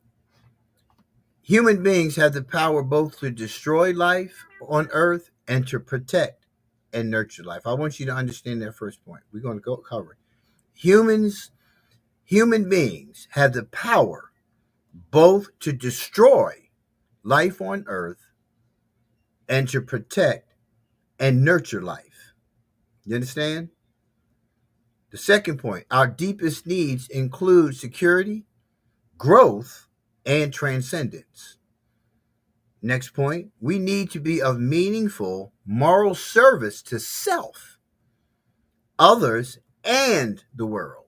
human beings have the power both to destroy life on Earth and to protect and nurture life. I want you to understand that first point. We're going to go cover it. Human beings have the power both to destroy life on Earth and to protect and nurture life. You understand? The second point, our deepest needs include security, growth, and transcendence. Next point, we need to be of meaningful moral service to self, others, and the world.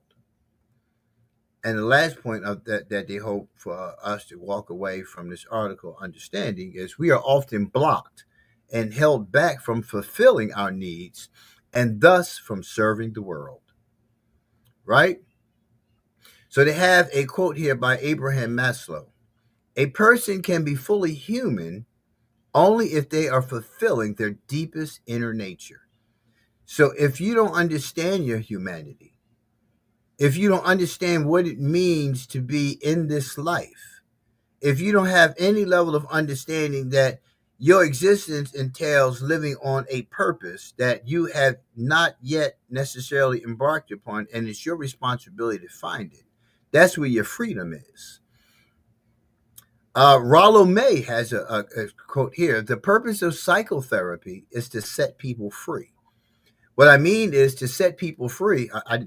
And the last point of that they hope for us to walk away from this article understanding is we are often blocked and held back from fulfilling our needs and thus from serving the world. Right? So they have a quote here by Abraham Maslow. A person can be fully human only if they are fulfilling their deepest inner nature. So if you don't understand your humanity, if you don't understand what it means to be in this life, if you don't have any level of understanding that your existence entails living on a purpose that you have not yet necessarily embarked upon, and it's your responsibility to find it, that's where your freedom is. Rollo May has a quote here. The purpose of psychotherapy is to set people free. What I mean is to set people free. I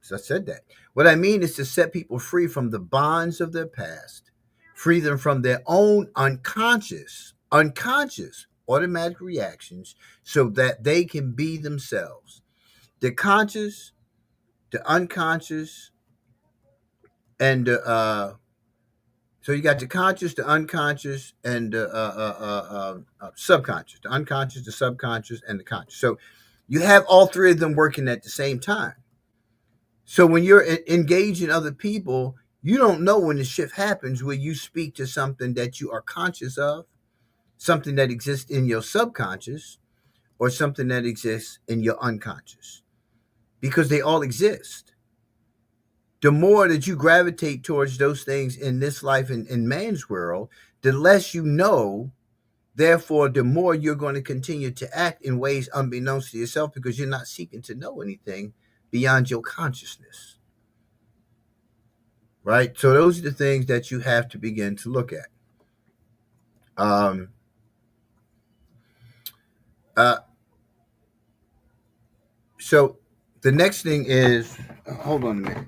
said that. What I mean is to set people free from the bonds of their past, free them from their own unconscious automatic reactions so that they can be themselves. The conscious, the unconscious, and so you got the conscious, the unconscious, and the subconscious. The unconscious, the subconscious, and the conscious. So you have all three of them working at the same time. So when you're engaging other people, you don't know when the shift happens where you speak to something that you are conscious of, something that exists in your subconscious, or something that exists in your unconscious, because they all exist. The more that you gravitate towards those things in this life and in man's world, the less you know. Therefore, the more you're going to continue to act in ways unbeknownst to yourself because you're not seeking to know anything beyond your consciousness. Right? So those are the things that you have to begin to look at. Um, uh, so the next thing is, hold on a minute.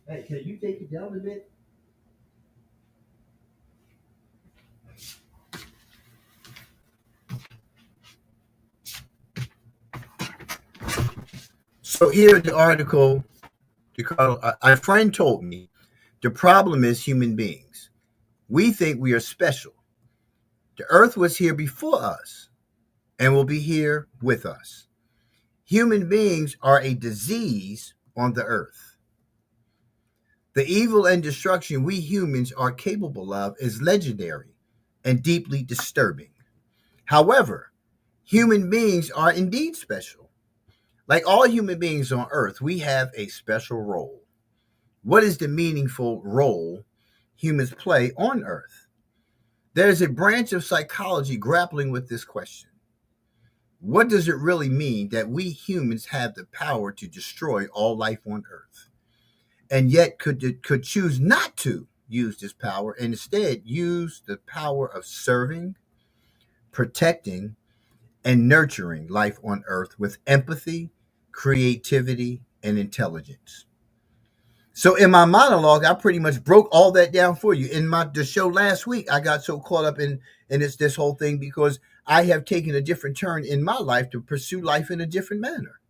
Hey, can you take it down a bit? So here in the article, a friend told me the problem is human beings. We think we are special. The earth was here before us and will be here with us. Human beings are a disease on the earth. The evil and destruction we humans are capable of is legendary and deeply disturbing. However, human beings are indeed special. Like all human beings on earth, we have a special role. What is the meaningful role humans play on earth? There is a branch of psychology grappling with this question. What does it really mean that we humans have the power to destroy all life on earth, and yet could choose not to use this power and instead use the power of serving, protecting, and nurturing life on earth with empathy, creativity, and intelligence? So in my monologue, I pretty much broke all that down for you. In the show last week, I got so caught up in this whole thing because I have taken a different turn in my life to pursue life in a different manner.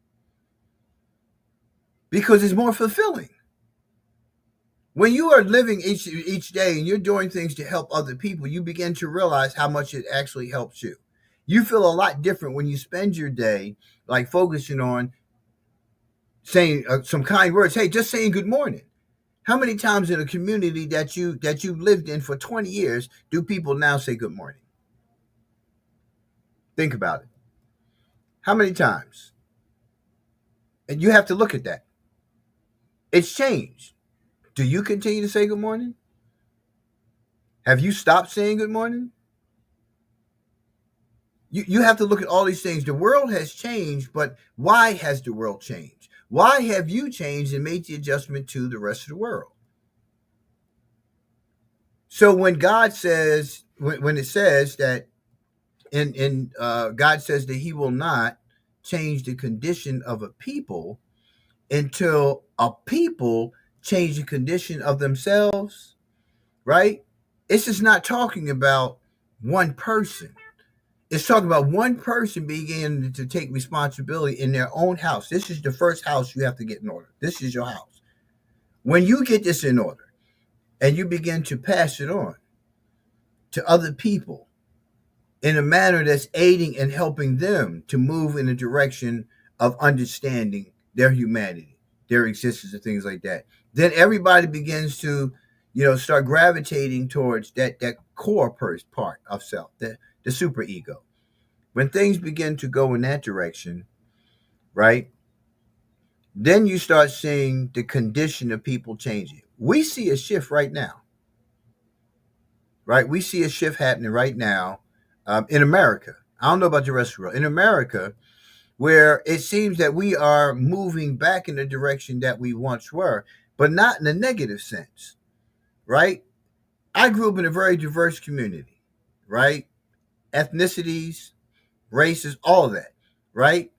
because it's more fulfilling. When you are living each day and you're doing things to help other people, you begin to realize how much it actually helps you. You feel a lot different when you spend your day like focusing on saying some kind words. Hey, just saying good morning. How many times in a community that you lived in for 20 years do people now say good morning? Think about it. How many times? And you have to look at that. It's changed. Do you continue to say good morning? Have you stopped saying good morning? You have to look at all these things. The world has changed, but why has the world changed? Why have you changed and made the adjustment to the rest of the world? So when God says, when it says that in God says that He will not change the condition of a people until a people change the condition of themselves, right? It's just not talking about one person. It's talking about one person beginning to take responsibility in their own house. This is the first house you have to get in order. This is your house. When you get this in order and you begin to pass it on to other people in a manner that's aiding and helping them to move in a direction of understanding their humanity, their existence, and things like that, then everybody begins to, start gravitating towards that core part of self, the super ego. When things begin to go in that direction, right, then you start seeing the condition of people changing. We see a shift right now, right? We see a shift happening right now in America. I don't know about the rest of the world. In America, where it seems that we are moving back in the direction that we once were, but not in a negative sense, right? I grew up in a very diverse community, right? Ethnicities, races, all of that, right?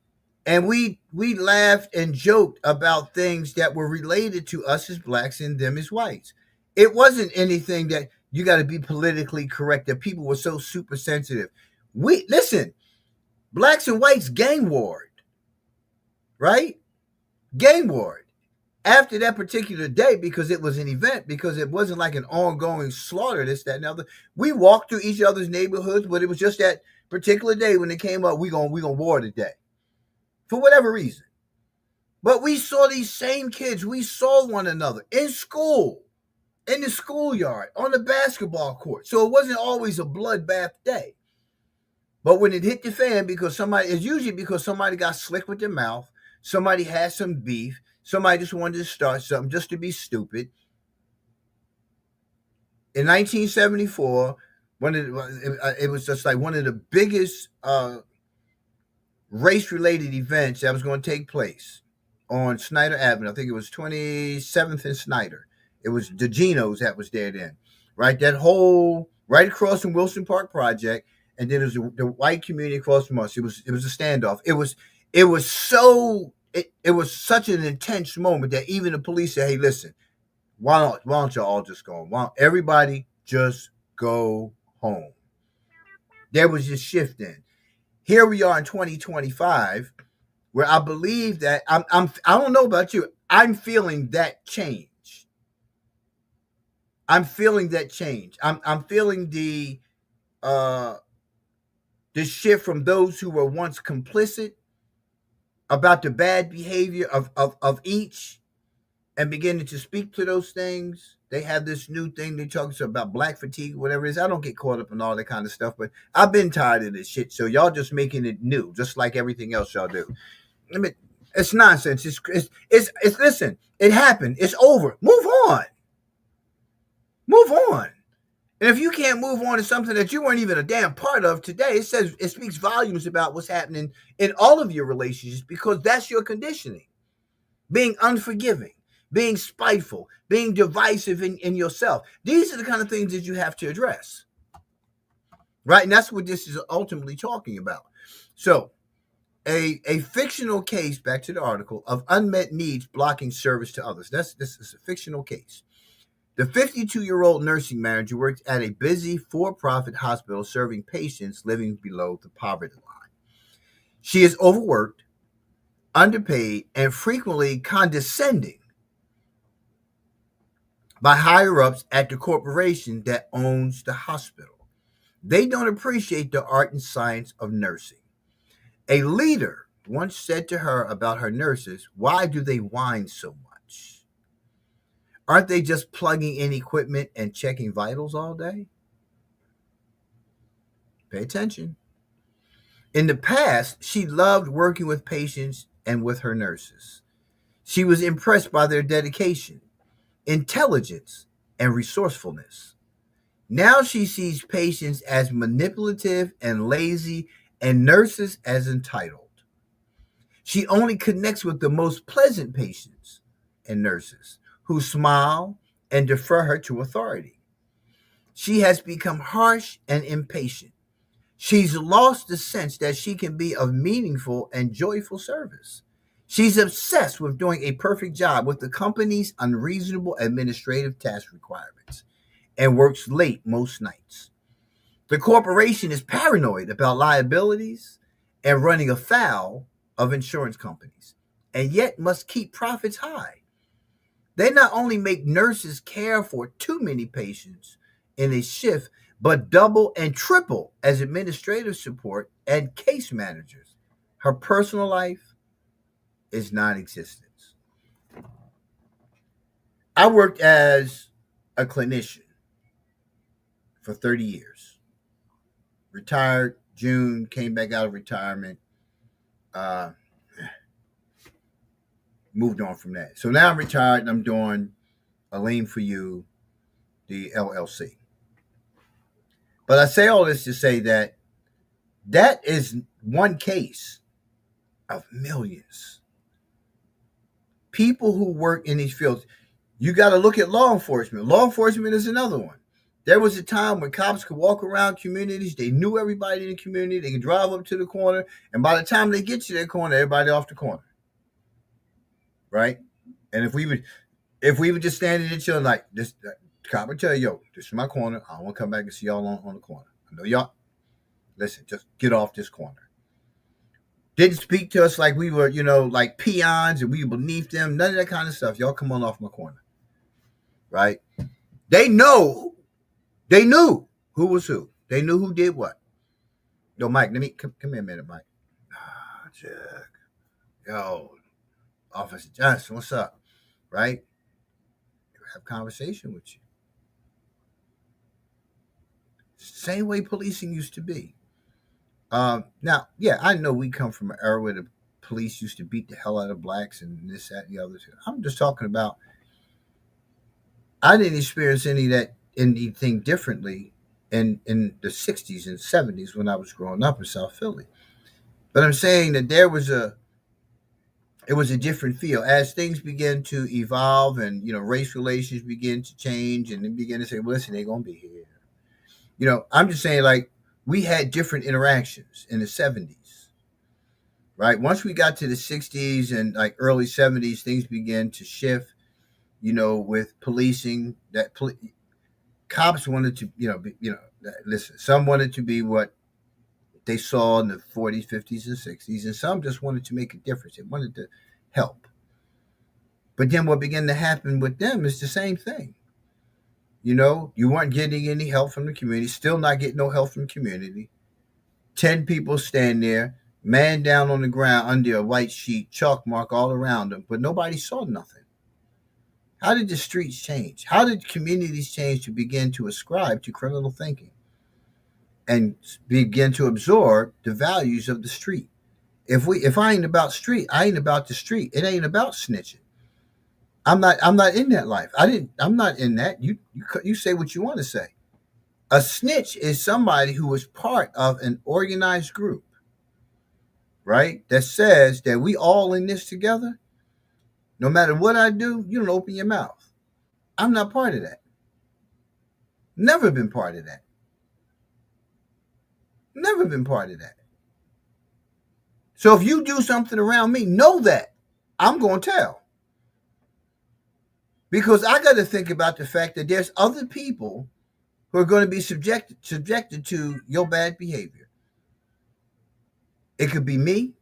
And we laughed and joked about things that were related to us as blacks and them as whites. It wasn't anything that you got to be politically correct, that people were so super sensitive. We listen, blacks and whites gang warred, right? Gang warred after that particular day, because it was an event, because it wasn't like an ongoing slaughter, this, that, and other. We walked through each other's neighborhoods, but it was just that particular day when it came up, we gonna war today. For whatever reason. But we saw these same kids. We saw one another in school, in the schoolyard, on the basketball court. So it wasn't always a bloodbath day. But when it hit the fan, it's usually because somebody got slick with their mouth, somebody had some beef, somebody just wanted to start something just to be stupid. In 1974, it was just like one of the biggest race-related events that was going to take place on Snyder Avenue. I think it was 27th and Snyder. It was the Genos that was there then, right? That whole right across from Wilson Park Project, and then there's the white community across from us. It was a standoff. It was such an intense moment that even the police said, "Hey, listen, why don't y'all all just go home? Why don't everybody just go home?" There was this shift in. Here we are in 2025, where I believe that I don't know about you. I'm feeling that change. I'm feeling that change. I'm feeling the shift from those who were once complicit about the bad behavior of each, and beginning to speak to those things. They have this new thing they talk about, black fatigue, whatever it is. I don't get caught up in all that kind of stuff, but I've been tired of this shit. So y'all just making it new, just like everything else y'all do. I mean, it's nonsense. It's listen, it happened. It's over. Move on. Move on. And if you can't move on to something that you weren't even a damn part of today, it speaks volumes about what's happening in all of your relationships, because that's your conditioning. Being unforgiving, being spiteful, being divisive in yourself. These are the kind of things that you have to address. Right? And that's what this is ultimately talking about. So, a fictional case, back to the article, of unmet needs blocking service to others. This is a fictional case. The 52-year-old nursing manager works at a busy for-profit hospital serving patients living below the poverty line. She is overworked, underpaid, and frequently condescending by higher ups at the corporation that owns the hospital. They don't appreciate the art and science of nursing. A leader once said to her about her nurses, "Why do they whine so much? Aren't they just plugging in equipment and checking vitals all day?" Pay attention. In the past, she loved working with patients and with her nurses. She was impressed by their dedication, intelligence, and resourcefulness. Now she sees patients as manipulative and lazy and nurses as entitled. She only connects with the most pleasant patients and nurses who smile and defer her to authority. She has become harsh and impatient. She's lost the sense that she can be of meaningful and joyful service. She's obsessed with doing a perfect job with the company's unreasonable administrative task requirements and works late most nights. The corporation is paranoid about liabilities and running afoul of insurance companies, and yet must keep profits high. They not only make nurses care for too many patients in a shift, but double and triple as administrative support and case managers. Her personal life is non existent. I worked as a clinician for 30 years. Retired June, came back out of retirement, uh, moved on from that. So now I'm retired and I'm doing a lane for you, the LLC. But I say all this to say that that is one case of millions. People who work in these fields, you got to look at law enforcement. Law enforcement is another one. There was a time when cops could walk around communities. They knew everybody in the community. They could drive up to the corner, and by the time they get to their corner, everybody off the corner, right? And if we would just stand in each other like this, the cop would tell you, "Yo, this is my corner. I don't want to come back and see y'all on the corner. I know y'all. Listen, just get off this corner." Didn't speak to us like we were, like peons and we were beneath them. None of that kind of stuff. Y'all come on off my corner, right? They know. They knew who was who. They knew who did what. Yo, Mike, let me come here a minute, Mike. Jack. Yo, Officer Johnson, what's up? Right? Have a conversation with you. Same way policing used to be. Now, yeah, I know we come from an era where the police used to beat the hell out of blacks and this, that, and the other. I'm just talking about. I didn't experience anything differently in the '60s and '70s when I was growing up in South Philly. But I'm saying that it was a different feel as things began to evolve and race relations began to change and they began to say, well, listen, they're gonna be here. I'm just saying like we had different interactions in the '70s, right? Once we got to the '60s and like early '70s, things began to shift. With policing, cops wanted to, listen. Some wanted to be what they saw in the '40s, '50s, and '60s, and some just wanted to make a difference. They wanted to help. But then what began to happen with them is the same thing. You weren't getting any help from the community, still not getting no help from the community. 10 people stand there, man down on the ground under a white sheet, chalk mark all around them, but nobody saw nothing. How did the streets change? How did communities change to begin to ascribe to criminal thinking and begin to absorb the values of the street? If I ain't about street, I ain't about the street. It ain't about snitching. I'm not in that life. I'm not in that. You say what you want to say. A snitch is somebody who is part of an organized group, right? That says that we all in this together. No matter what I do, you don't open your mouth. I'm not part of that. Never been part of that. Never been part of that. So if you do something around me, know that I'm going to tell. Because I got to think about the fact that there's other people who are going to be subjected to your bad behavior. It could be me.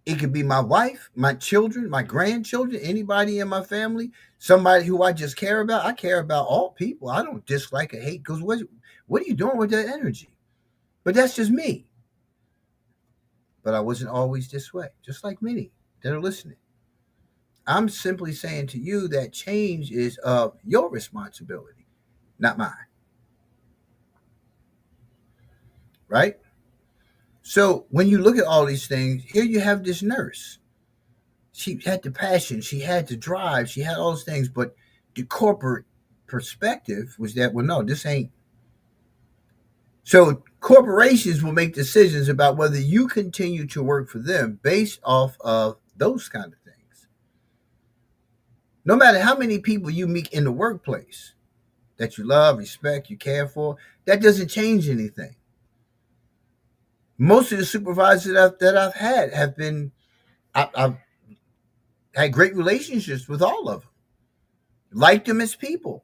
It could be my wife, my children, my grandchildren, anybody in my family, somebody who I just care about. I care about all people. I don't dislike or hate because what are you doing with that energy? But that's just me. But I wasn't always this way, just like many that are listening. I'm simply saying to you that change is of your responsibility, not mine. Right? So when you look at all these things, here you have this nurse. She had the passion, she had the drive, she had all those things, but the corporate perspective was that, well, no, this ain't. So corporations will make decisions about whether you continue to work for them based off of those kind of things. No matter how many people you meet in the workplace that you love, respect, you care for, that doesn't change anything. Most of the supervisors that I've had have been, I've had great relationships with all of them. Like them as people.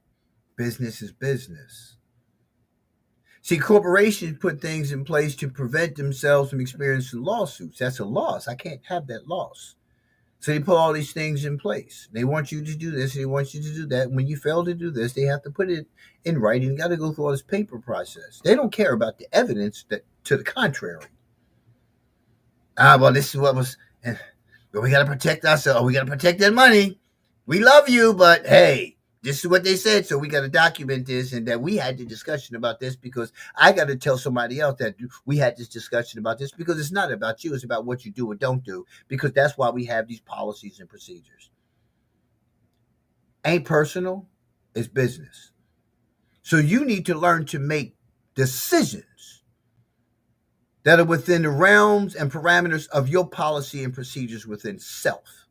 Business is business. See, corporations put things in place to prevent themselves from experiencing lawsuits. That's a loss. I can't have that loss. So they put all these things in place. They want you to do this. They want you to do that. When you fail to do this, they have to put it in writing. You got to go through all this paper process. They don't care about the evidence that to the contrary. Well, this is what was. But we got to protect ourselves. We got to protect that money. We love you, but hey, this is what they said. So we got to document this and that we had the discussion about this because I got to tell somebody else that we had this discussion about this because it's not about you. It's about what you do or don't do because that's why we have these policies and procedures. Ain't personal. It's business. So you need to learn to make decisions that are within the realms and parameters of your policy and procedures within self.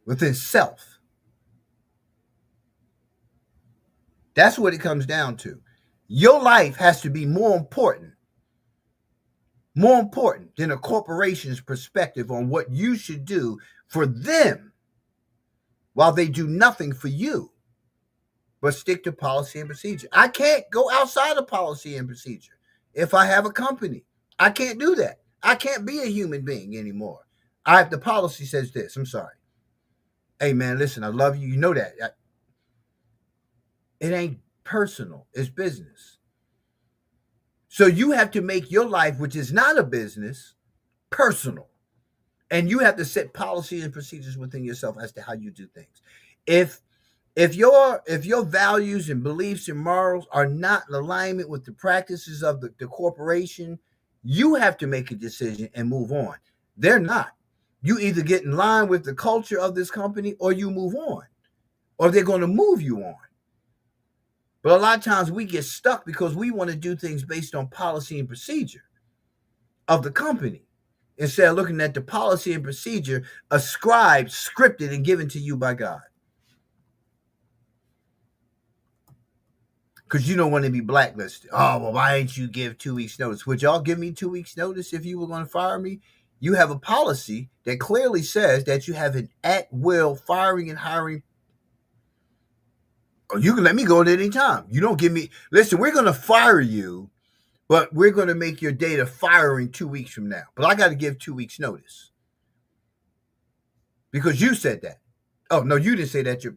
Within self. That's what it comes down to. Your life has to be more important than a corporation's perspective on what you should do for them while they do nothing for you but stick to policy and procedure. I can't go outside of policy and procedure. If I have a company, I can't do that. I can't be a human being anymore. The policy says this. I'm sorry. Hey, man, listen, I love you. You know that. It ain't personal. It's business. So you have to make your life, which is not a business, personal. And you have to set policies and procedures within yourself as to how you do things. If your values and beliefs and morals are not in alignment with the practices of the corporation, you have to make a decision and move on. They're not. You either get in line with the culture of this company or you move on, or they're going to move you on. But a lot of times we get stuck because we want to do things based on policy and procedure of the company instead of looking at the policy and procedure ascribed, scripted, and given to you by God. Because you don't want to be blacklisted. Oh, well, why didn't you give 2 weeks notice? Would y'all give me 2 weeks notice if you were going to fire me? You have a policy that clearly says that you have an at-will firing and hiring. You can let me go at any time. You don't give me, listen, we're going to fire you, but we're going to make your date of firing 2 weeks from now. But I got to give 2 weeks notice. Because you said that. Oh, no, you didn't say that. Your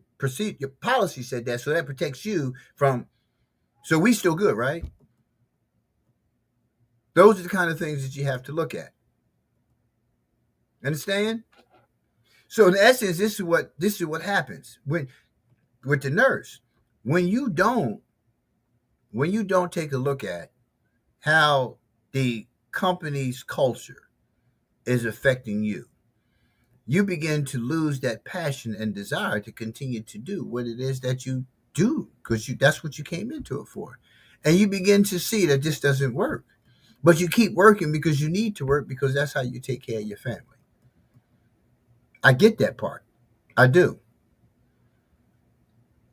policy said that. So that protects you from, so we still good, right? Those are the kind of things that you have to look at. Understand? So in essence, this is what happens when with the nurse. When you don't take a look at how the company's culture is affecting you, you begin to lose that passion and desire to continue to do what it is that you do because that's what you came into it for. And you begin to see that this doesn't work. But you keep working because you need to work because that's how you take care of your family. I get that part. I do.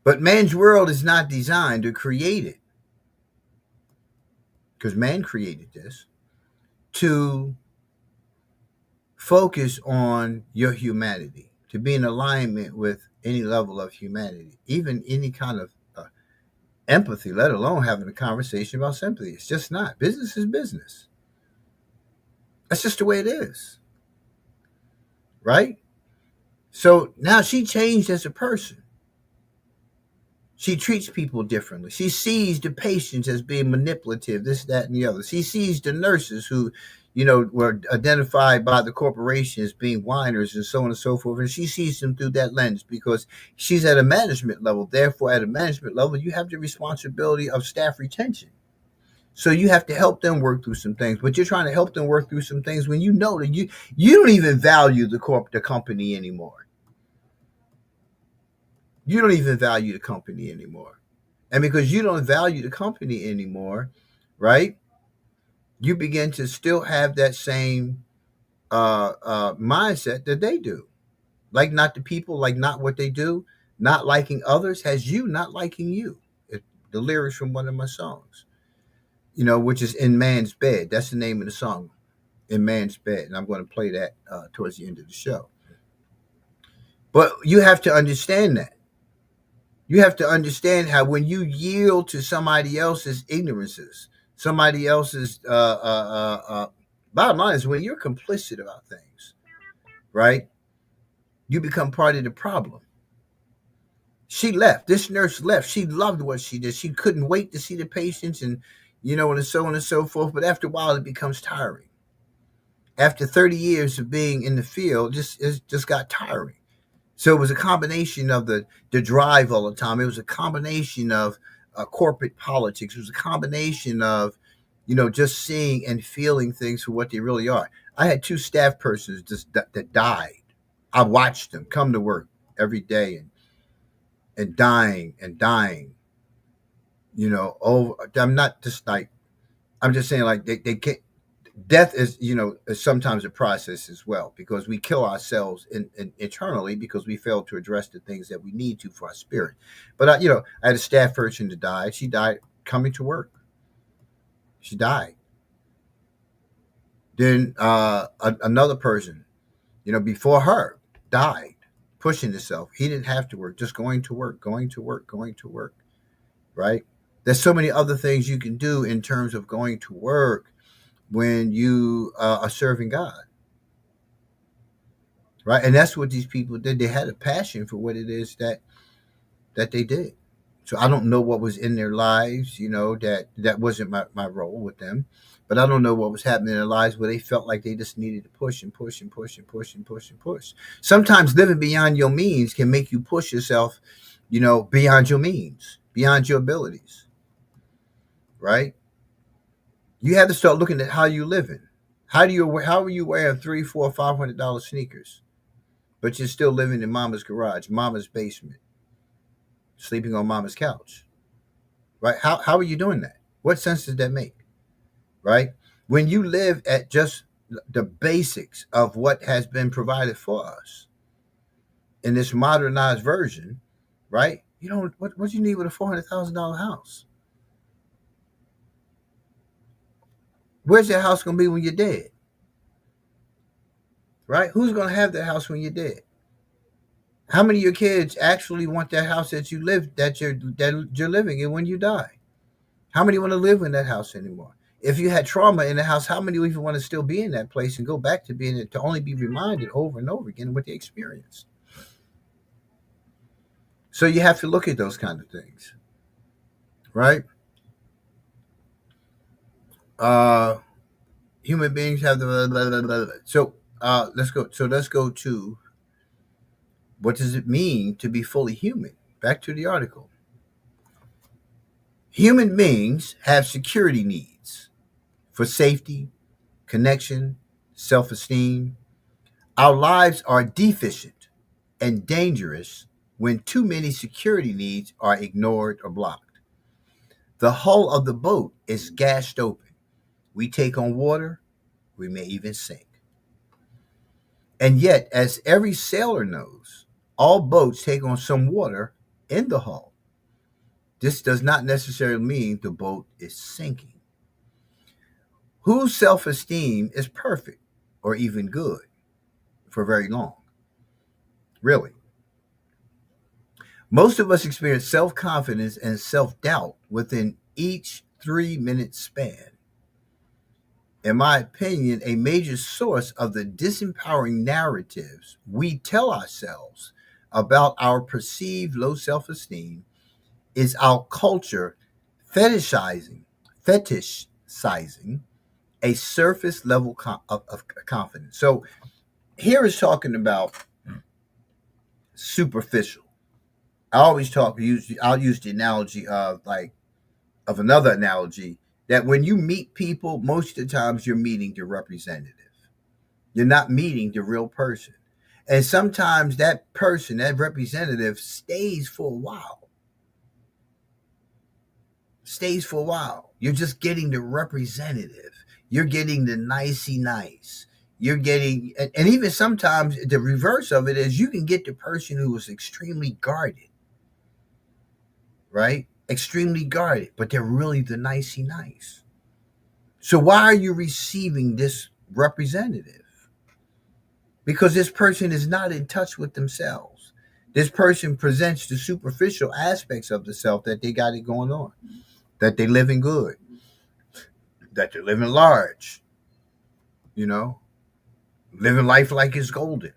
But man's world is not designed or created, because man created this, to focus on your humanity, to be in alignment with any level of humanity, even any kind of empathy, let alone having a conversation about sympathy. It's just not. Business is business. That's just the way it is, right? So now she changed as a person. She treats people differently. She sees the patients as being manipulative, this, that, and the other. She sees the nurses who, were identified by the corporation as being whiners and so on and so forth. And she sees them through that lens because she's at a management level. Therefore, at a management level, you have the responsibility of staff retention. So you have to help them work through some things, but you're trying to help them work through some things when you know that you don't even value the company anymore. You don't even value the company anymore. And because you don't value the company anymore, right? You begin to still have that same mindset that they do. Like not the people, like not what they do, not liking others has you not liking you. The lyrics from one of my songs, which is In Man's Bed. That's the name of the song, In Man's Bed. And I'm going to play that towards the end of the show. But you have to understand that. You have to understand how when you yield to somebody else's ignorances, somebody else's bottom line is when you're complicit about things, right? You become part of the problem. She left. This nurse left. She loved what she did. She couldn't wait to see the patients and so on and so forth. But after a while, it becomes tiring. After 30 years of being in the field, it just got tiring. So it was a combination of the drive all the time. It was a combination of corporate politics. It was a combination of, just seeing and feeling things for what they really are. I had two staff persons that died. I watched them come to work every day and dying and dying. Over. I'm not just like I'm just saying like they can't. Death is sometimes a process as well because we kill ourselves internally because we fail to address the things that we need to for our spirit. But I had a staff person that died. She died coming to work. She died. Then another person, before her, died pushing himself. He didn't have to work, just going to work, going to work, going to work. Right? There's so many other things you can do in terms of going to work when you are serving God. Right, and that's what these people did. They had a passion for what it is that they did. So I don't know what was in their lives, that wasn't my role with them, but I don't know what was happening in their lives where they felt like they just needed to push and push and push and push and push and push. Sometimes living beyond your means can make you push yourself, beyond your means, beyond your abilities. Right, you have to start looking at how you're living. How are you wearing $300, $400, $500 sneakers, but you're still living in mama's garage, mama's basement, sleeping on mama's couch, right? How are you doing that? What sense does that make, right? When you live at just the basics of what has been provided for us in this modernized version, right? What you need with a $400,000 house? Where's that house going to be when you're dead, right? Who's going to have that house when you're dead? How many of your kids actually want that house that you're living in when you die? How many want to live in that house anymore? If you had trauma in the house, how many even want to still be in that place and go back to being it to only be reminded over and over again what they experienced? So you have to look at those kind of things, right? Uh, Human beings have the blah, blah, blah, blah. So let's go. So let's go to what does it mean to be fully human? Back to the article. Human beings have security needs for safety, connection, self-esteem. Our lives are deficient and dangerous when too many security needs are ignored or blocked. The hull of the boat is gashed open. We take on water, we may even sink. And yet, as every sailor knows, all boats take on some water in the hull. This does not necessarily mean the boat is sinking. Whose self esteem is perfect or even good for very long? Really? Most of us experience self confidence and self doubt within each 3-minute span. in my opinion, a major source of the disempowering narratives we tell ourselves about our perceived low self esteem is our culture fetishizing, fetishizing a surface level of confidence. So here is talking about superficial. I'll use the analogy of another analogy that when you meet people, most of the times you're meeting the representative. You're not meeting the real person. And sometimes that person, that representative, stays for a while. Stays for a while. You're just getting the representative. You're getting the nicey nice. You're getting, and even sometimes the reverse of it is you can get the person who is extremely guarded, right? Extremely guarded, but they're really the nicey nice. So why are you receiving this representative? Because this person is not in touch with themselves. This person presents the superficial aspects of the self that they got it going on, that they living good, that they're living large, you know, living life like it's golden.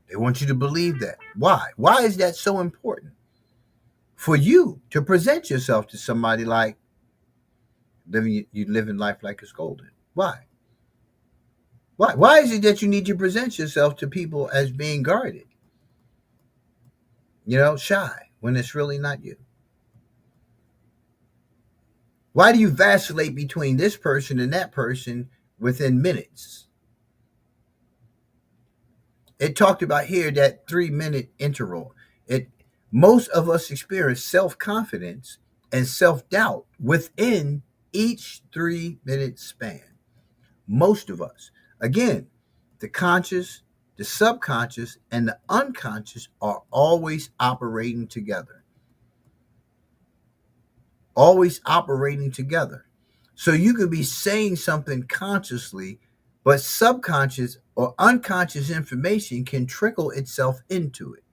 They want you to believe that. Why? Why is that so important? For you to present yourself to somebody like you living life like it's golden. Why? Why? Why is it that you need to present yourself to people as being guarded? Shy when it's really not you. Why do you vacillate between this person and that person within minutes? It talked about here that 3-minute interval. It Most of us experience self-confidence and self-doubt within each 3-minute span. Most of us. Again, the conscious, the subconscious, and the unconscious are always operating together. Always operating together. So you could be saying something consciously, but subconscious or unconscious information can trickle itself into it,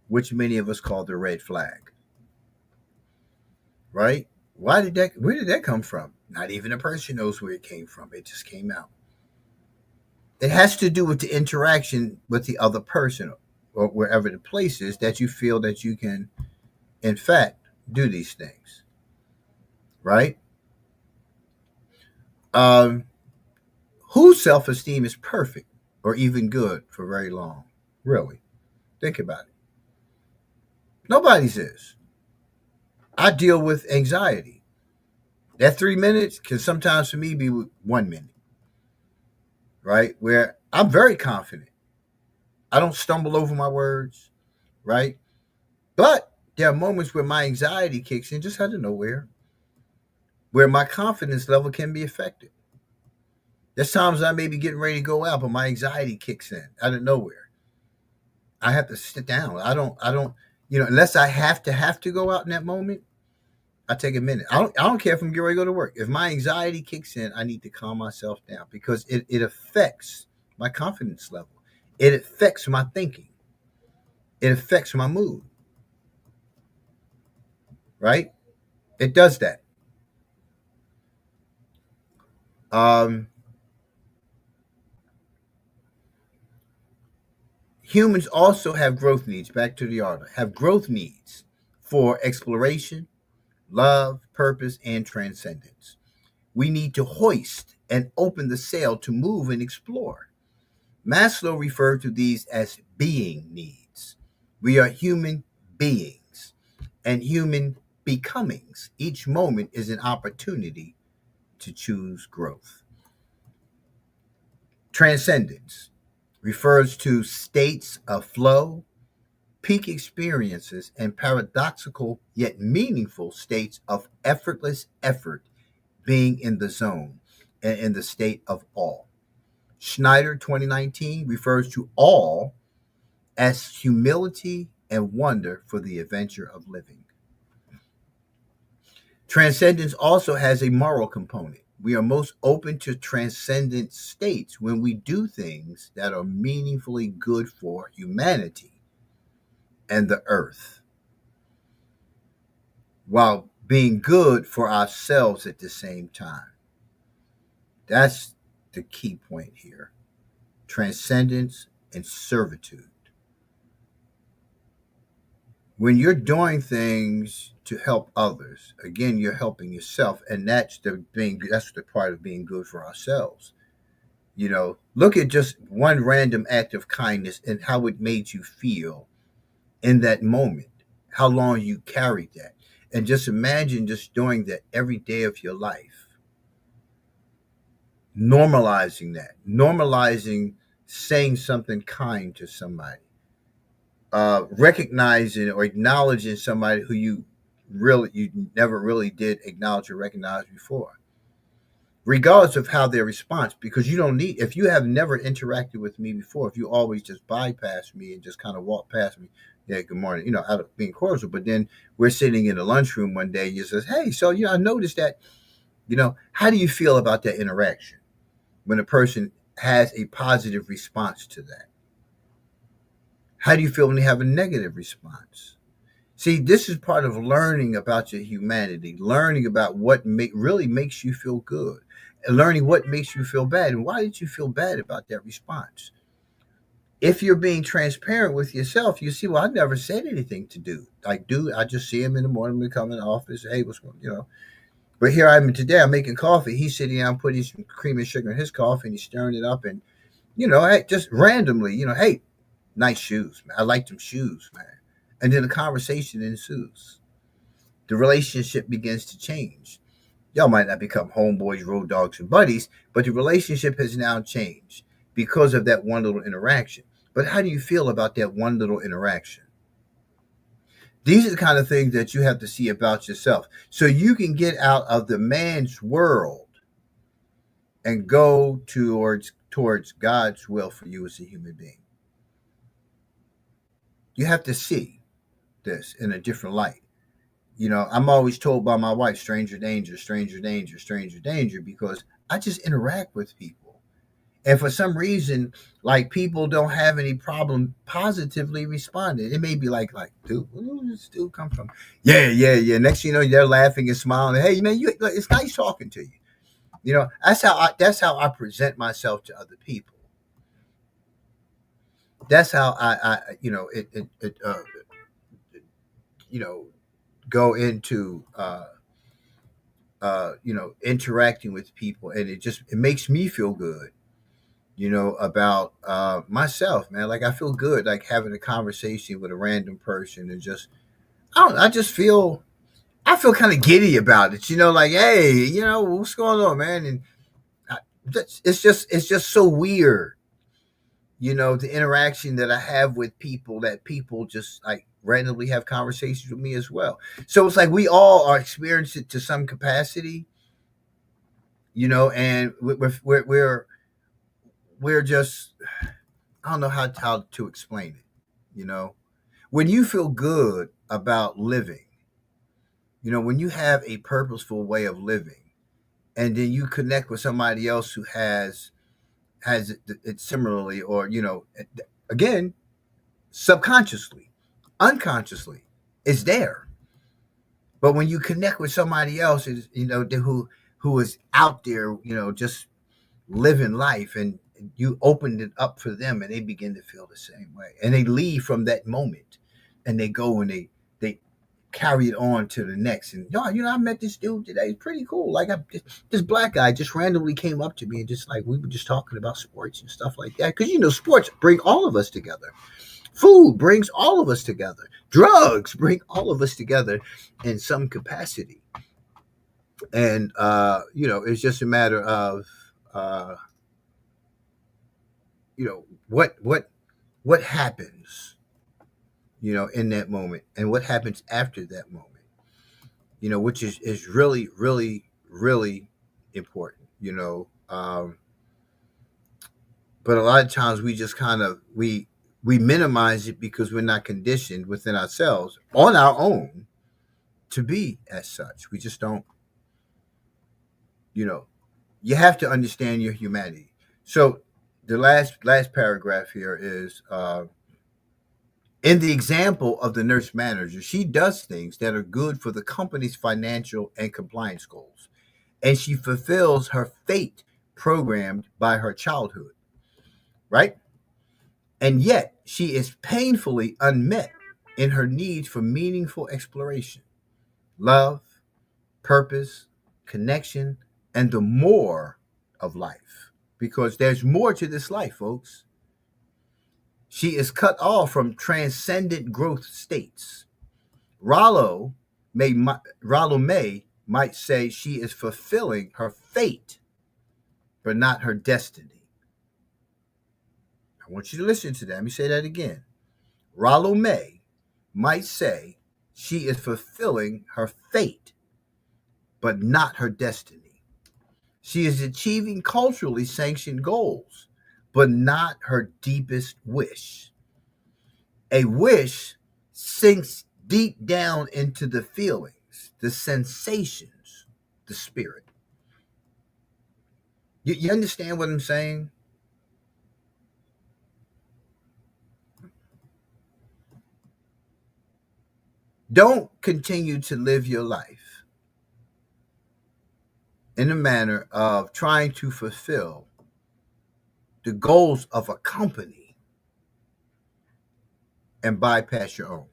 which many of us call the red flag. Right? Where did that come from? Not even a person knows where it came from. It just came out. It has to do with the interaction with the other person or wherever the place is that you feel that you can, in fact, do these things. Right? Um, whose self esteem is perfect or even good for very long? Really? Think about it. Nobody's is. I deal with anxiety. That 3 minutes can sometimes for me be 1 minute, right? Where I'm very confident. I don't stumble over my words, right? But there are moments where my anxiety kicks in just out of nowhere, where my confidence level can be affected. There's times I may be getting ready to go out, but my anxiety kicks in out of nowhere. I have to sit down. Unless I have to go out in that moment, I take a minute. I don't care if I'm getting ready to go to work. If my anxiety kicks in, I need to calm myself down because it affects my confidence level. It affects my thinking. It affects my mood. Right? It does that. Um, Humans also have growth needs. Back to the author. Have growth needs for exploration, love, purpose, and transcendence. We need to hoist and open the sail to move and explore. Maslow referred to these as being needs. We are human beings and human becomings. Each moment is an opportunity to choose growth. Transcendence refers to states of flow, peak experiences, and paradoxical yet meaningful states of effortless effort, being in the zone and in the state of awe. Schneider 2019 refers to awe as humility and wonder for the adventure of living. Transcendence also has a moral component. We are most open to transcendent states when we do things that are meaningfully good for humanity and the earth, while being good for ourselves at the same time. That's the key point here. Transcendence and servitude. When you're doing things to help others, again, you're helping yourself, and that's the part of being good for ourselves. Look at just one random act of kindness and how it made you feel in that moment, how long you carried that. And just imagine just doing that every day of your life, normalizing that, normalizing saying something kind to somebody, recognizing or acknowledging somebody who you never really did acknowledge or recognize before, regardless of how their response, because you don't need, if you have never interacted with me before, if you always just bypass me and just kind of walk past me, yeah, good morning, out of being cordial, but then we're sitting in the lunchroom one day and you says, hey, so I noticed that, how do you feel about that interaction when a person has a positive response to that? How do you feel when they have a negative response? See, this is part of learning about your humanity, learning about what really makes you feel good, and learning what makes you feel bad, and why did you feel bad about that response. If you're being transparent with yourself, you see, well, I never said anything to do. Like, dude, I just see him in the morning when he come in the office. Hey, what's going. But here I am today. I'm making coffee. He's sitting down, putting some cream and sugar in his coffee, and he's stirring it up, and just randomly, hey, nice shoes, man. I like them shoes, man. And then the conversation ensues. The relationship begins to change. Y'all might not become homeboys, road dogs, and buddies, but the relationship has now changed because of that one little interaction. But how do you feel about that one little interaction? These are the kind of things that you have to see about yourself so you can get out of the man's world and go towards God's will for you as a human being. You have to see this in a different light. I'm always told by my wife, stranger danger, stranger danger, stranger danger, because I just interact with people. And for some reason, like, people don't have any problem positively responding. It may be like, dude, where did this dude come from? Yeah, yeah, yeah. Next thing you know, they're laughing and smiling. Hey, man, it's nice talking to you. That's how I present myself to other people. That's how you know, go into interacting with people, and it makes me feel good, about myself, man. Like, I feel good, like having a conversation with a random person, and just I don't, I feel kind of giddy about it, like, hey, what's going on, man, and I, it's just so weird, the interaction that I have with people, that people just like randomly have conversations with me as well. So it's like we all are experiencing it to some capacity, and we're just, I don't know how to explain it. When you feel good about living, when you have a purposeful way of living, and then you connect with somebody else who has it similarly, or again, subconsciously, unconsciously, it's there. But when you connect with somebody else, is who is out there, just living life, and you opened it up for them, and they begin to feel the same way, and they leave from that moment, and they go and they carry it on to the next. And I met this dude today. It's pretty cool. Like, this black guy just randomly came up to me, and just like we were just talking about sports and stuff like that, because sports bring all of us together. Food brings all of us together. Drugs bring all of us together in some capacity. And it's just a matter of what happens, in that moment, and what happens after that moment, which is really, really, really important, but a lot of times we just kind of we minimize it because we're not conditioned within ourselves on our own to be as such. We just don't, you know, you have to understand your humanity. So the last paragraph here is, in the example of the nurse manager, she does things that are good for the company's financial and compliance goals, and she fulfills her fate programmed by her childhood, right? And yet, she is painfully unmet in her need for meaningful exploration, love, purpose, connection, and the more of life. Because there's more to this life, folks. She is cut off from transcendent growth states. Rollo May might say she is fulfilling her fate, but not her destiny. I want you to listen to that. Let me say that again. Rollo May might say she is fulfilling her fate, but not her destiny. She is achieving culturally sanctioned goals, but not her deepest wish. A wish sinks deep down into the feelings, the sensations, the spirit. You understand what I'm saying? Don't continue to live your life in a manner of trying to fulfill the goals of a company and bypass your own.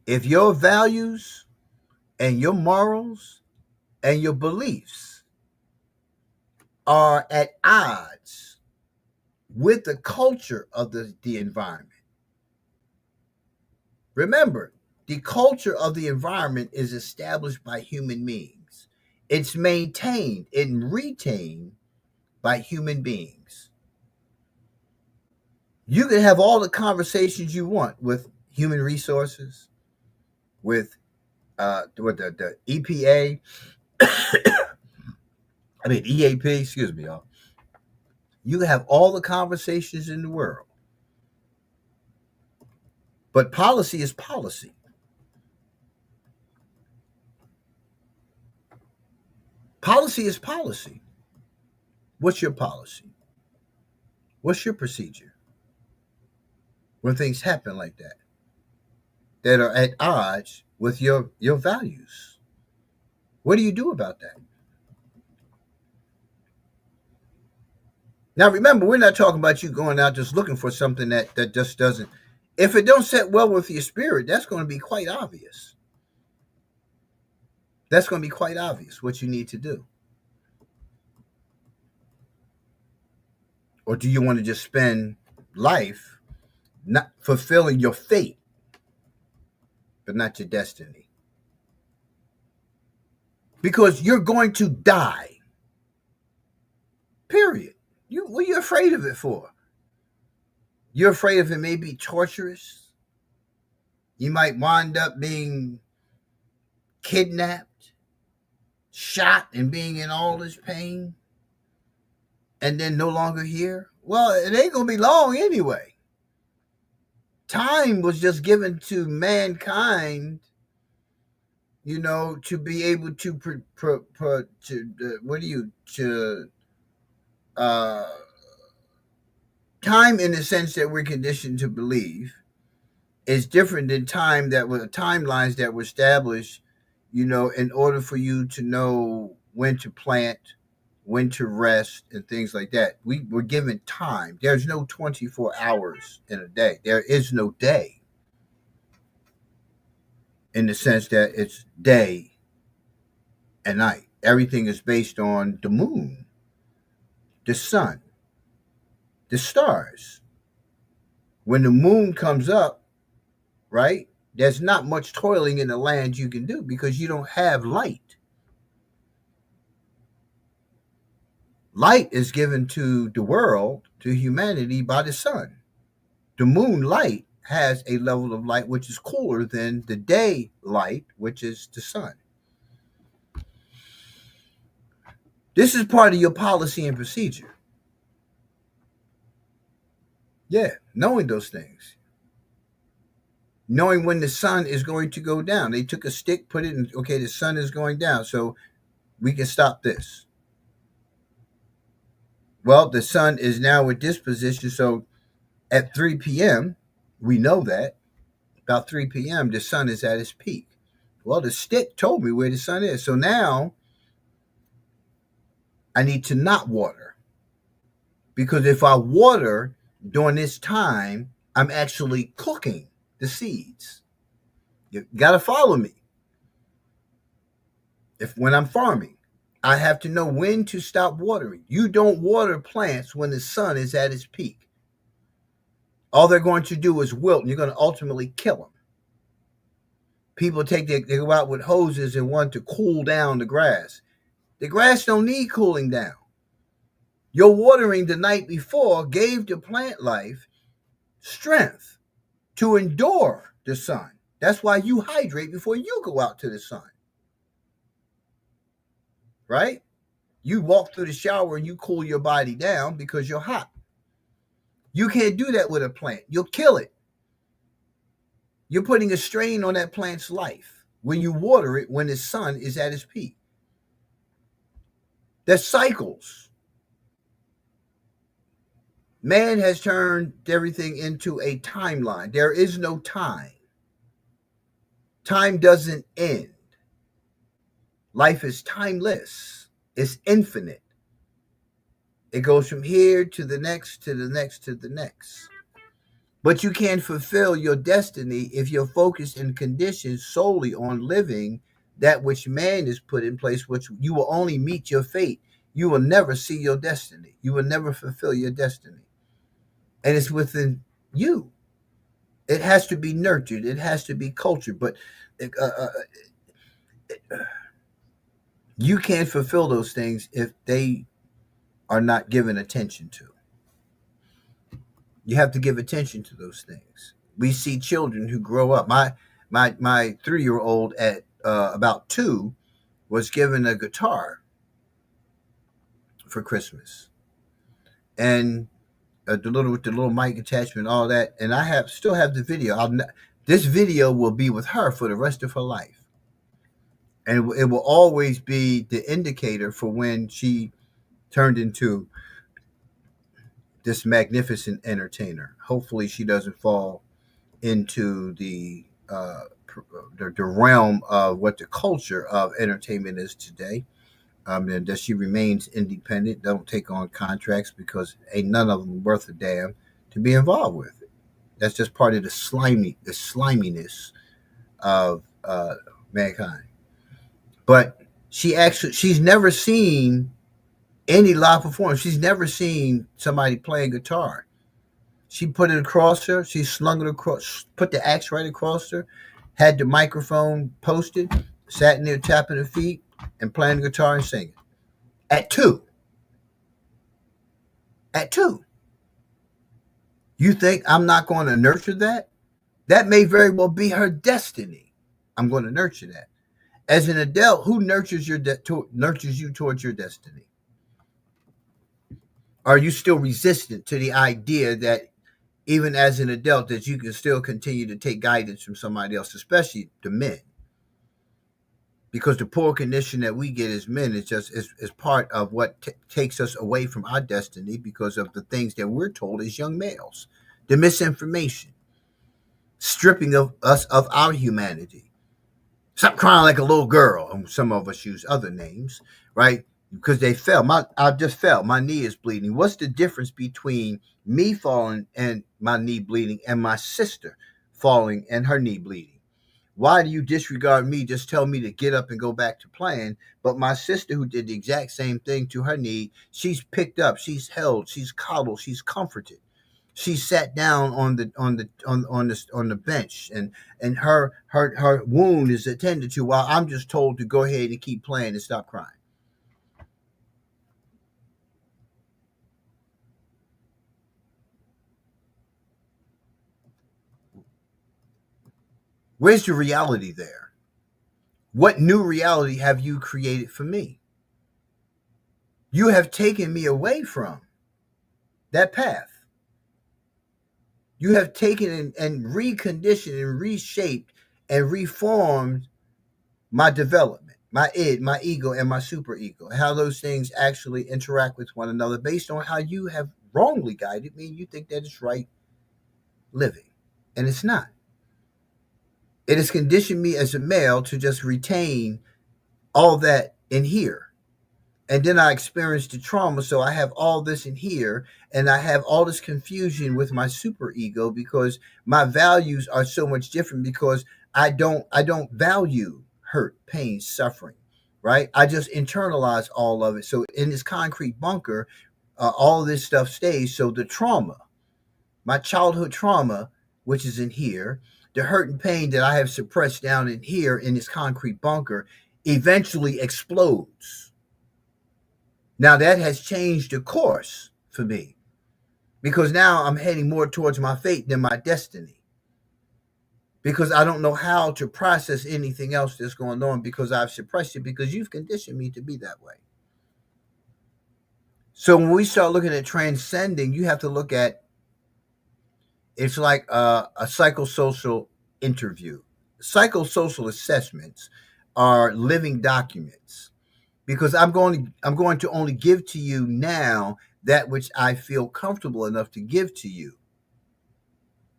If your values and your morals and your beliefs are at odds with the culture of the environment, remember, the culture of the environment is established by human beings. It's maintained and retained by human beings. You can have all the conversations you want with human resources, with the EPA, I mean EAP, excuse me, y'all. You can have all the conversations in the world, but policy is policy. Policy is policy. What's your policy? What's your procedure when things happen like that are at odds with your values? What do you do about that? Now remember, we're not talking about you going out just looking for something that just doesn't. If it don't set well with your spirit, that's going to be quite obvious. That's going to be quite obvious what you need to do. Or do you want to just spend life not fulfilling your fate, but not your destiny? Because you're going to die. Period. What are you afraid of it for? You're afraid of it may be torturous. You might wind up being kidnapped, shot, and being in all this pain, and then no longer here. Well, it ain't gonna be long anyway. Time was just given to mankind, to be able to uh, time in the sense that we're conditioned to believe is different than timelines that were established, in order for you to know when to plant, when to rest, and things like that. We were given time. There's no 24 hours in a day. There is no day in the sense that it's day and night. Everything is based on the moon, the sun, the stars. When the moon comes up, right, there's not much toiling in the land you can do because you don't have light. Light is given to the world, to humanity, by the sun. The moon light has a level of light which is cooler than the day light, which is the sun. This is part of your policy and procedure. Yeah, knowing those things. Knowing when the sun is going to go down. They took a stick, put it in, okay, the sun is going down, so we can stop this. Well, the sun is now at this position, so at 3 p.m., we know that. About 3 p.m., the sun is at its peak. Well, the stick told me where the sun is. So now I need to not water. Because if I water during this time, I'm actually cooking the seeds. You got to follow me. If when I'm farming, I have to know when to stop watering. You don't water plants when the sun is at its peak. All they're going to do is wilt, and you're going to ultimately kill them. People they go out with hoses and want to cool down the grass. The grass don't need cooling down. Your watering the night before gave the plant life strength to endure the sun. That's why you hydrate before you go out to the sun. Right? You walk through the shower and you cool your body down because you're hot. You can't do that with a plant. You'll kill it. You're putting a strain on that plant's life when you water it when the sun is at its peak. There's cycles. Man has turned everything into a timeline. There is no time. Time doesn't end. Life is timeless. It's infinite. It goes from here to the next, to the next, to the next. But you can't fulfill your destiny if you're focused and conditioned solely on living that which man has put in place, which you will only meet your fate. You will never see your destiny. You will never fulfill your destiny. And it's within you. It has to be nurtured. It has to be cultured. But you can't fulfill those things if they are not given attention to. You have to give attention to those things. We see children who grow up. My 3-year-old at about 2 was given a guitar for Christmas, and the little mic attachment, all that. And I still have the video. This video will be with her for the rest of her life, and it will always be the indicator for when she turned into this magnificent entertainer. Hopefully, she doesn't fall into the realm of what the culture of entertainment is today. And that she remains independent, don't take on contracts because ain't none of them worth a damn to be involved with. That's just part of the sliminess of mankind. But she's never seen any live performance. She's never seen somebody playing guitar. She put it across her. She slung it across, put the axe right across her, had the microphone posted, sat in there tapping her feet and playing the guitar and singing. At 2. At 2. You think I'm not going to nurture that? That may very well be her destiny. I'm going to nurture that. As an adult, who nurtures nurtures you towards your destiny? Are you still resistant to the idea that even as an adult that you can still continue to take guidance from somebody else, especially the men? Because the poor condition that we get as men is part of what takes us away from our destiny because of the things that we're told as young males. The misinformation, stripping of us of our humanity. Stop crying like a little girl. And some of us use other names, right? Because they fell. I just fell. My knee is bleeding. What's the difference between me falling and my knee bleeding and my sister falling and her knee bleeding? Why do you disregard me? Just tell me to get up and go back to playing. But my sister, who did the exact same thing to her knee, she's picked up, she's held, she's coddled, she's comforted. She sat down on the bench, and her wound is attended to, while I'm just told to go ahead and keep playing and stop crying. Where's the reality there? What new reality have you created for me? You have taken me away from that path. You have taken and reconditioned and reshaped and reformed my development, my id, my ego, and my superego, and how those things actually interact with one another based on how you have wrongly guided me and you think that it's right living. And it's not. It has conditioned me as a male to just retain all that in here. And then I experienced the trauma. So I have all this in here, and I have all this confusion with my super ego because my values are so much different because I don't value hurt, pain, suffering, right? I just internalize all of it. So in this concrete bunker, all this stuff stays. So the trauma, my childhood trauma, which is in here, the hurt and pain that I have suppressed down in here in this concrete bunker, eventually explodes. Now that has changed the course for me because now I'm heading more towards my fate than my destiny because I don't know how to process anything else that's going on because I've suppressed it because you've conditioned me to be that way. So when we start looking at transcending, you have to look at it's like a psychosocial interview. Psychosocial assessments are living documents because I'm going to only give to you now that which I feel comfortable enough to give to you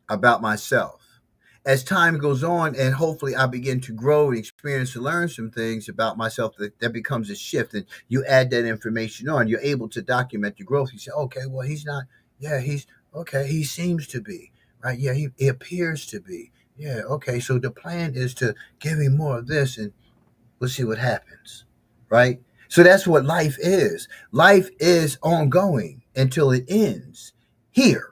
about myself. As time goes on, and hopefully I begin to grow and experience and learn some things about myself, that becomes a shift. And you add that information on, you're able to document the growth. You say, okay, well, he's not, yeah, he's, okay, he seems to be, right? Yeah, he appears to be. Yeah, okay, so the plan is to give him more of this, and we'll see what happens, right? So that's what life is. Life is ongoing until it ends here.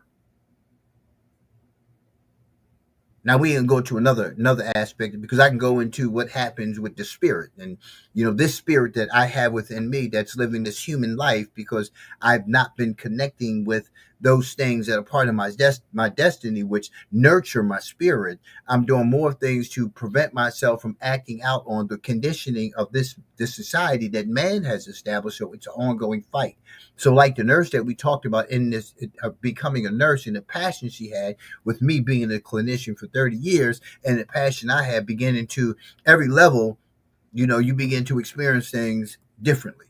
Now we can go to another aspect because I can go into what happens with the spirit and this spirit that I have within me that's living this human life because I've not been connecting with those things that are part of my destiny, which nurture my spirit. I'm doing more things to prevent myself from acting out on the conditioning of this society that man has established. So it's an ongoing fight. So like the nurse that we talked about in this becoming a nurse and the passion she had with me being a clinician for 30 years and the passion I had beginning to every level, you begin to experience things differently.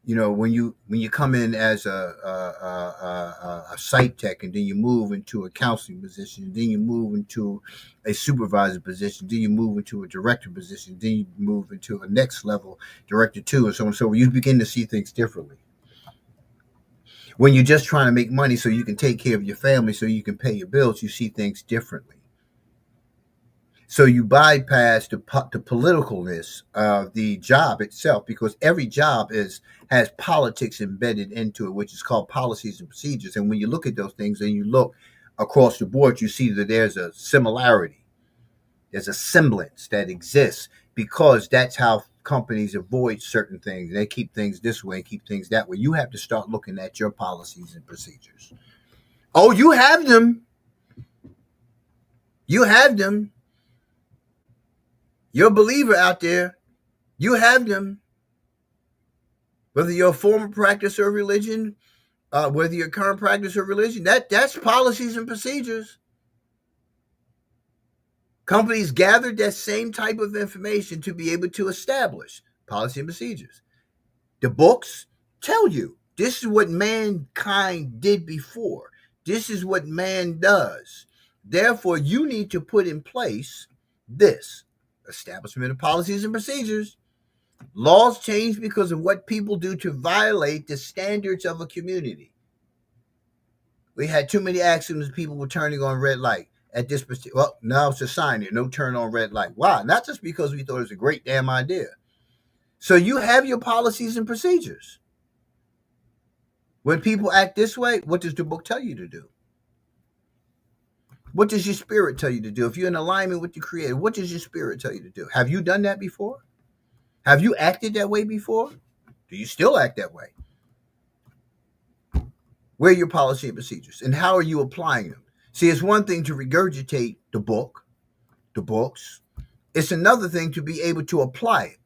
When you come in as a site tech, and then you move into a counseling position, and then you move into a supervisor position, then you move into a director position, then you move into a next level director two, and so on. So you begin to see things differently. When you're just trying to make money so you can take care of your family, so you can pay your bills, you see things differently. So you bypass the politicalness of the job itself because every job has politics embedded into it, which is called policies and procedures. And when you look at those things and you look across the board, you see that there's a similarity, there's a semblance that exists because that's how companies avoid certain things. They keep things this way and keep things that way. You have to start looking at your policies and procedures. Oh, you have them. You have them. You're a believer out there. You have them. Whether you're a former practicer of religion, whether you're a current practicer of religion, that's policies and procedures. Companies gathered that same type of information to be able to establish policy and procedures. The books tell you this is what mankind did before. This is what man does. Therefore, you need to put in place this establishment of policies and procedures. Laws change because of what people do to violate the standards of a community. We had too many accidents. People were turning on red light at this particular. Well, now it's a sign here: no turn on red light. Why? Not just because we thought it was a great damn idea. So you have your policies and procedures. When people act this way, what does the book tell you to do? What does your spirit tell you to do? If you're in alignment with the Creator, what does your spirit tell you to do? Have you done that before? Have you acted that way before? Do you still act that way? Where are your policy and procedures? And how are you applying them? See, it's one thing to regurgitate the books. It's another thing to be able to apply it.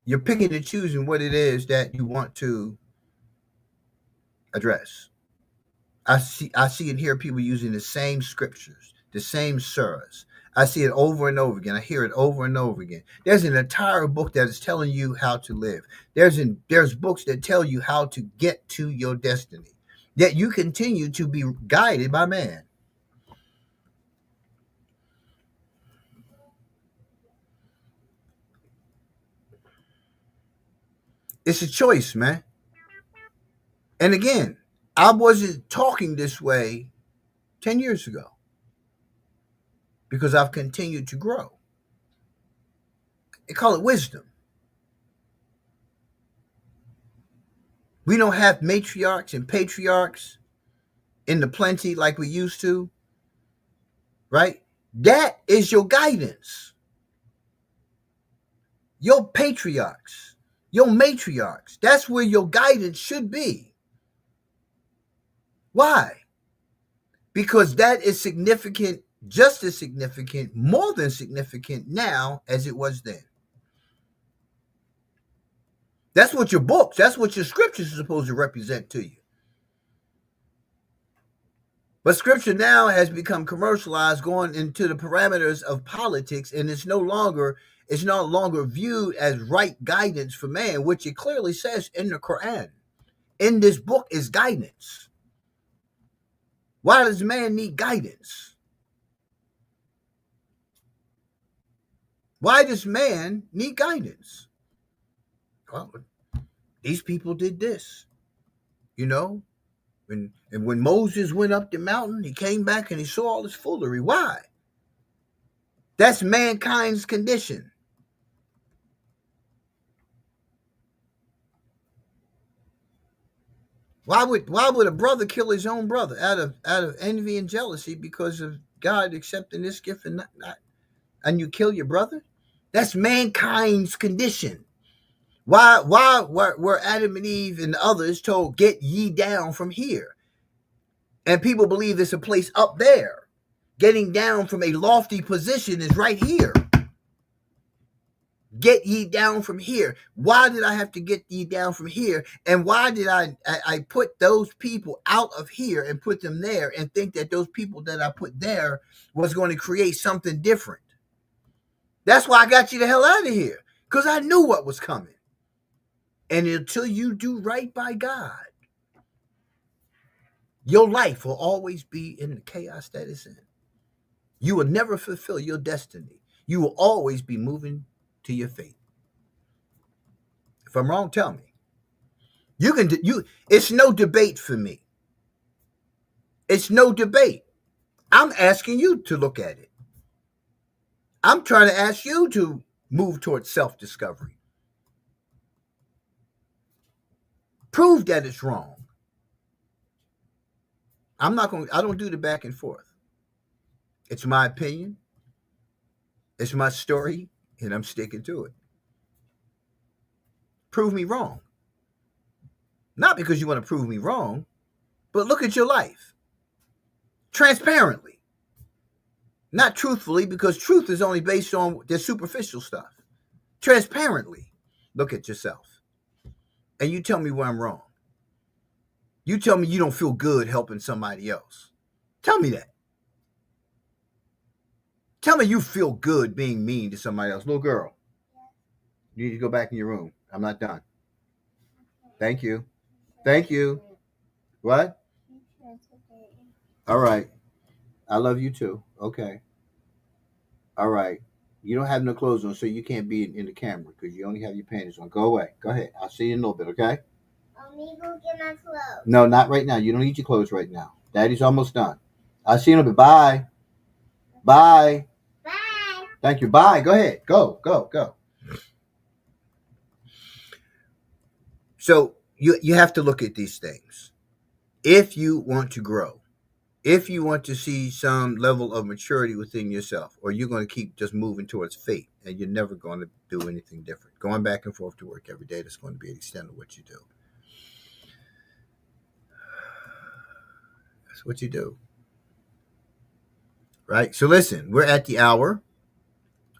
You're picking and choosing what it is that you want to address. I see and hear people using the same scriptures, the same surahs. I see it over and over again. I hear it over and over again. There's an entire book that is telling you how to live. There's books that tell you how to get to your destiny. Yet you continue to be guided by man. It's a choice, man. And again, I wasn't talking this way 10 years ago because I've continued to grow. They call it wisdom. We don't have matriarchs and patriarchs in the plenty like we used to, right? That is your guidance. Your patriarchs, your matriarchs. That's where your guidance should be. Why? Because that is significant, just as significant, more than significant now as it was then. That's what your books, that's what your scriptures are supposed to represent to you. But scripture now has become commercialized, going into the parameters of politics, and it's no longer viewed as right guidance for man, which it clearly says in the Quran. In this book is guidance. Why does man need guidance? Why does man need guidance? Well, these people did this, you know. When Moses went up the mountain, he came back and he saw all this foolery. Why? That's mankind's condition. Why would a brother kill his own brother out of envy and jealousy because of God accepting this gift and not and you kill your brother? That's mankind's condition. Why were Adam and Eve and the others told, get ye down from here? And people believe there's a place up there. Getting down from a lofty position is right here. Get ye down from here. Why did I have to get ye down from here? And why did I put those people out of here and put them there and think that those people that I put there was going to create something different? That's why I got you the hell out of here, because I knew what was coming. And until you do right by God, your life will always be in the chaos that it's in. You will never fulfill your destiny. You will always be moving to your fate. If I'm wrong, tell me. It's no debate for me. It's no debate. I'm asking you to look at it. I'm trying to ask you to move towards self-discovery. Prove that it's wrong. I don't do the back and forth. It's my opinion. It's my story, and I'm sticking to it. Prove me wrong. Not because you want to prove me wrong, but look at your life. Transparently. Not truthfully, because truth is only based on the superficial stuff. Transparently, look at yourself. And you tell me where I'm wrong. You tell me you don't feel good helping somebody else. Tell me that. Tell me you feel good being mean to somebody else. Little girl, you need to go back in your room. I'm not done. Thank you. Thank you. What? All right. I love you too. Okay. All right. You don't have no clothes on, so you can't be in the camera because you only have your panties on. Go away. Go ahead. I'll see you in a little bit, okay? Let me go get my clothes. No, not right now. You don't need your clothes right now. Daddy's almost done. I'll see you in a bit. Bye. Bye. Bye. Thank you. Bye. Go ahead. Go. So you have to look at these things. If you want to grow, if you want to see some level of maturity within yourself, or you're going to keep just moving towards fate and you're never going to do anything different. Going back and forth to work every day, that's going to be an extent of what you do. That's what you do. Right? So listen, we're at the hour.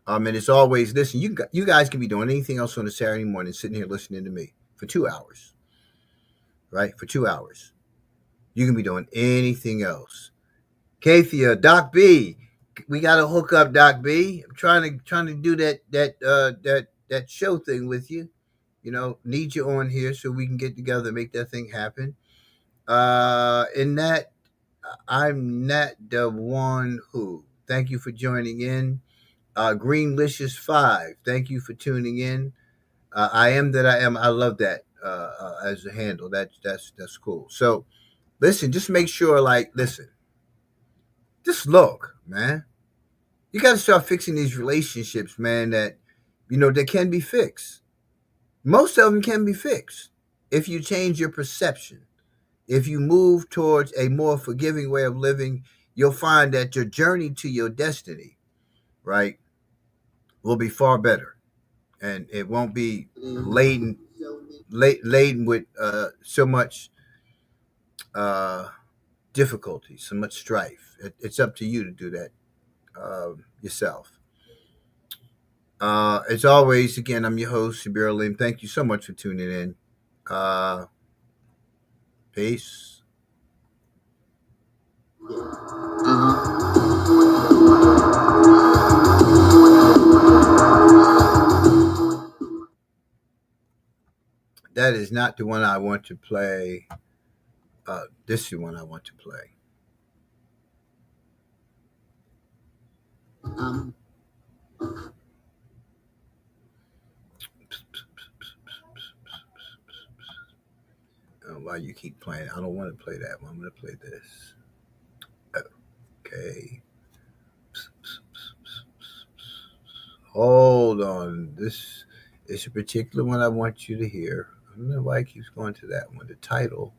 And it's always, listen, you guys can be doing anything else on a Saturday morning, sitting here listening to me for 2 hours. Right? For 2 hours. You can be doing anything else. Kathia, Doc B, we got to hook up, Doc B. I'm trying to do that show thing with you. You know, need you on here so we can get together and make that thing happen. In that, I'm not the one who. Thank you for joining in. Greenlicious 5, thank you for tuning in. I am that I am. I love that as a handle. That's cool. So listen, just make sure, like, listen, just look, man. You got to start fixing these relationships, man. That that can be fixed. Most of them can be fixed if you change your perception. If you move towards a more forgiving way of living, you'll find that your journey to your destiny, right, will be far better, and it won't be laden with so much uh, difficulty, so much strife. It's up to you to do that yourself. As always, again, I'm your host, Sabir Lim. Thank you so much for tuning in. Uh, Peace. That is not the one I want to play. This is the one I want to play. Um, Why you keep playing? I don't want to play that one. I'm going to play this. Okay. Hold on. This is a particular one I want you to hear. I don't know why it keeps going to that one. The title.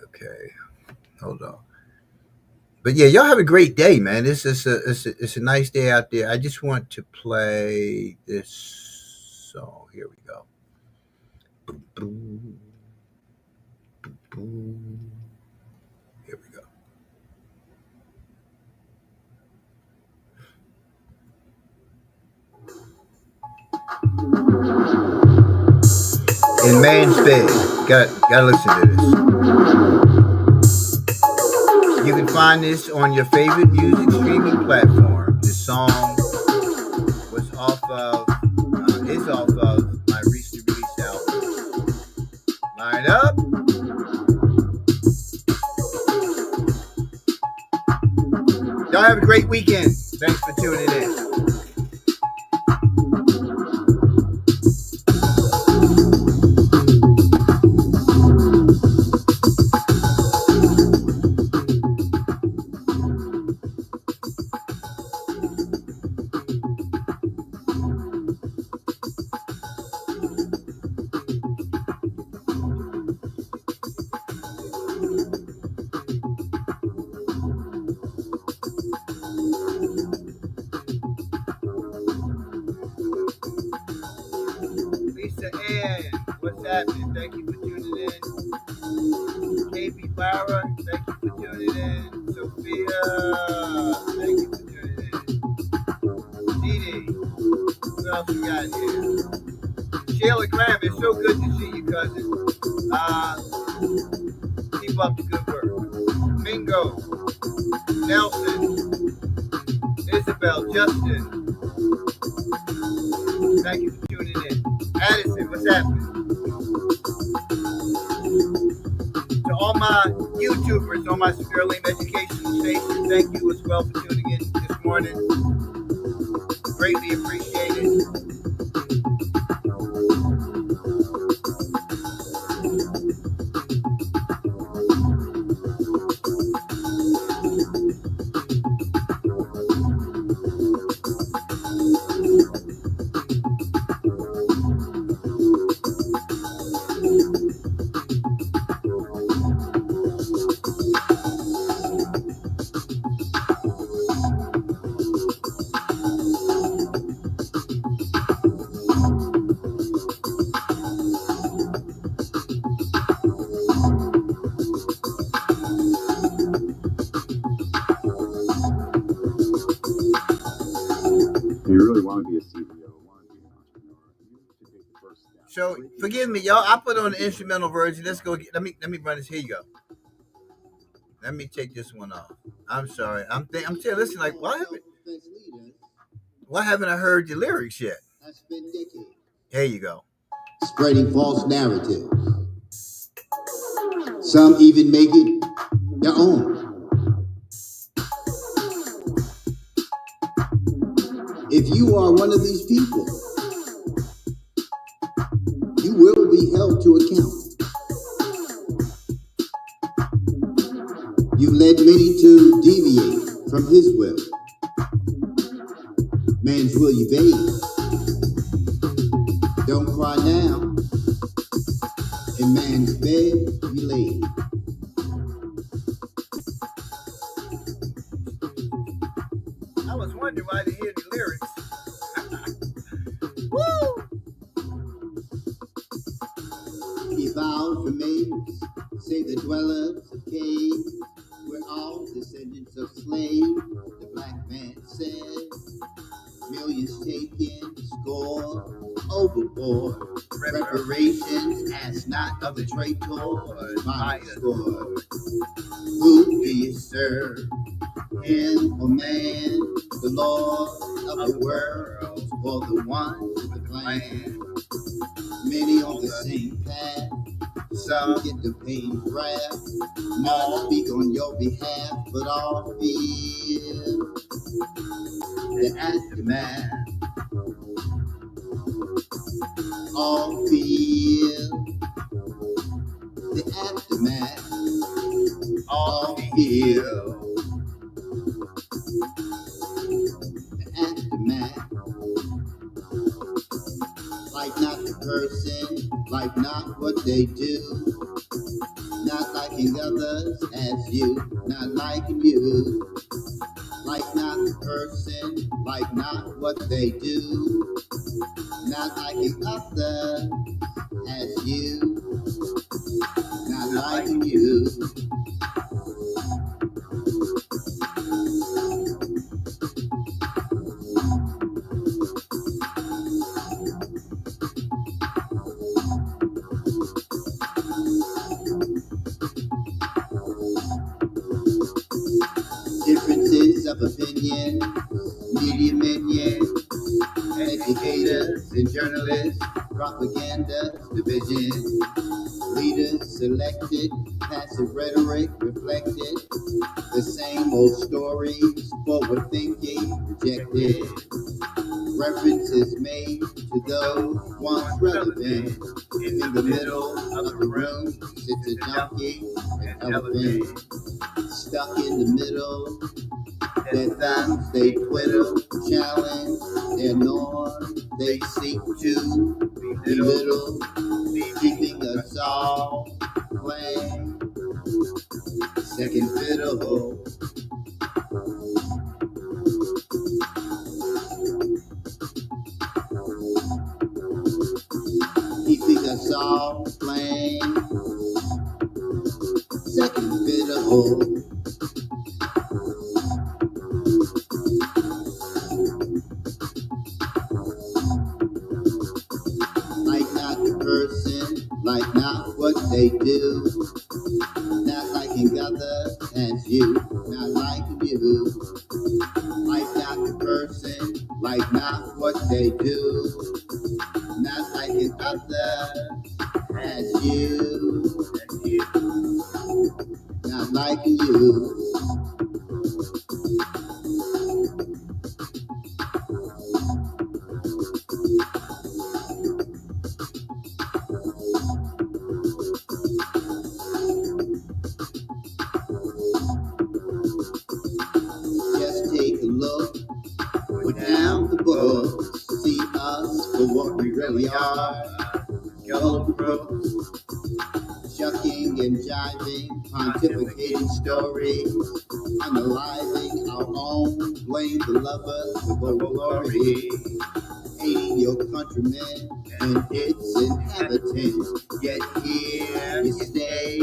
Okay. Hold on. But yeah, y'all have a great day, man. It's a nice day out there. I just want to play this song. Here we go. Boom, boom, boom. Here we go. In man's bed. Gotta listen to this. You can find this on your favorite music streaming platform. This song was off of is off of my recently released album. Line up. Y'all have a great weekend. Thanks for tuning in. Lisa Ann, what's happening? Thank you for tuning in. KB Barra, thank you for tuning in. Sophia, thank you for tuning in. Dee, what else we got here? Sheila Graham, it's so good to see you, cousin. Keep up the good work. Mingo, Nelson, Isabel, Justin, thank you for tuning in. Addison, what's happening? To all my YouTubers on my Sterling Education Station, thank you as well for tuning in this morning. Greatly appreciated. So forgive me, y'all. I put on the instrumental version. Let's go. Let me run this. Here you go. Let me take this one off. I'm sorry. I'm still listening. Like why haven't I heard the lyrics yet? Here you go. spreading false narratives. Some even make it their own. If you are one of these people, you will be held to account. You led many to deviate from his will. Man's will you bathe. Don't cry now. In man's bed you lay. I was wondering why I didn't hear the lyrics. Woo! He vowed for maids, say the dwellers of caves, we're all descendants of slaves, the black man said. Millions taken, score, overboard. Reparations, ask not of the traitor, my score. Who do you serve? Him or man? The Lord of the world, or the one with the plan? Many on the same path, some get the pain wrath. None speak on your behalf, but all feel the aftermath. All feel the aftermath. All feel the aftermath. Like not the person, like not what they do. Not liking others as you, not liking you. Like not the person, like not what they do. Not liking others as you, not liking you. Differences of opinion, media minion, educators and journalists, propaganda, division, leaders selected, passive rhetoric reflected, the same old stories, forward thinking rejected, references made to those once relevant. In the middle of the room sits a donkey and elephant, stuck in the middle. Their thumbs they twiddle, challenge their norm. They seek to belittle, keeping us all playing second fiddle. Keeping us all playing second fiddle. Like not the person, like not what they do. Not liking others as you, not liking you. Like not the person, like not what they do. Not liking others as you, not liking you. Just take a look, put down the books, see us for what we really are. Yellow crooks, shucking and jiving, pontificating stories, unaliving our own, blame the lovers of old glory, hating your countrymen and its inhabitants, yet here you stay,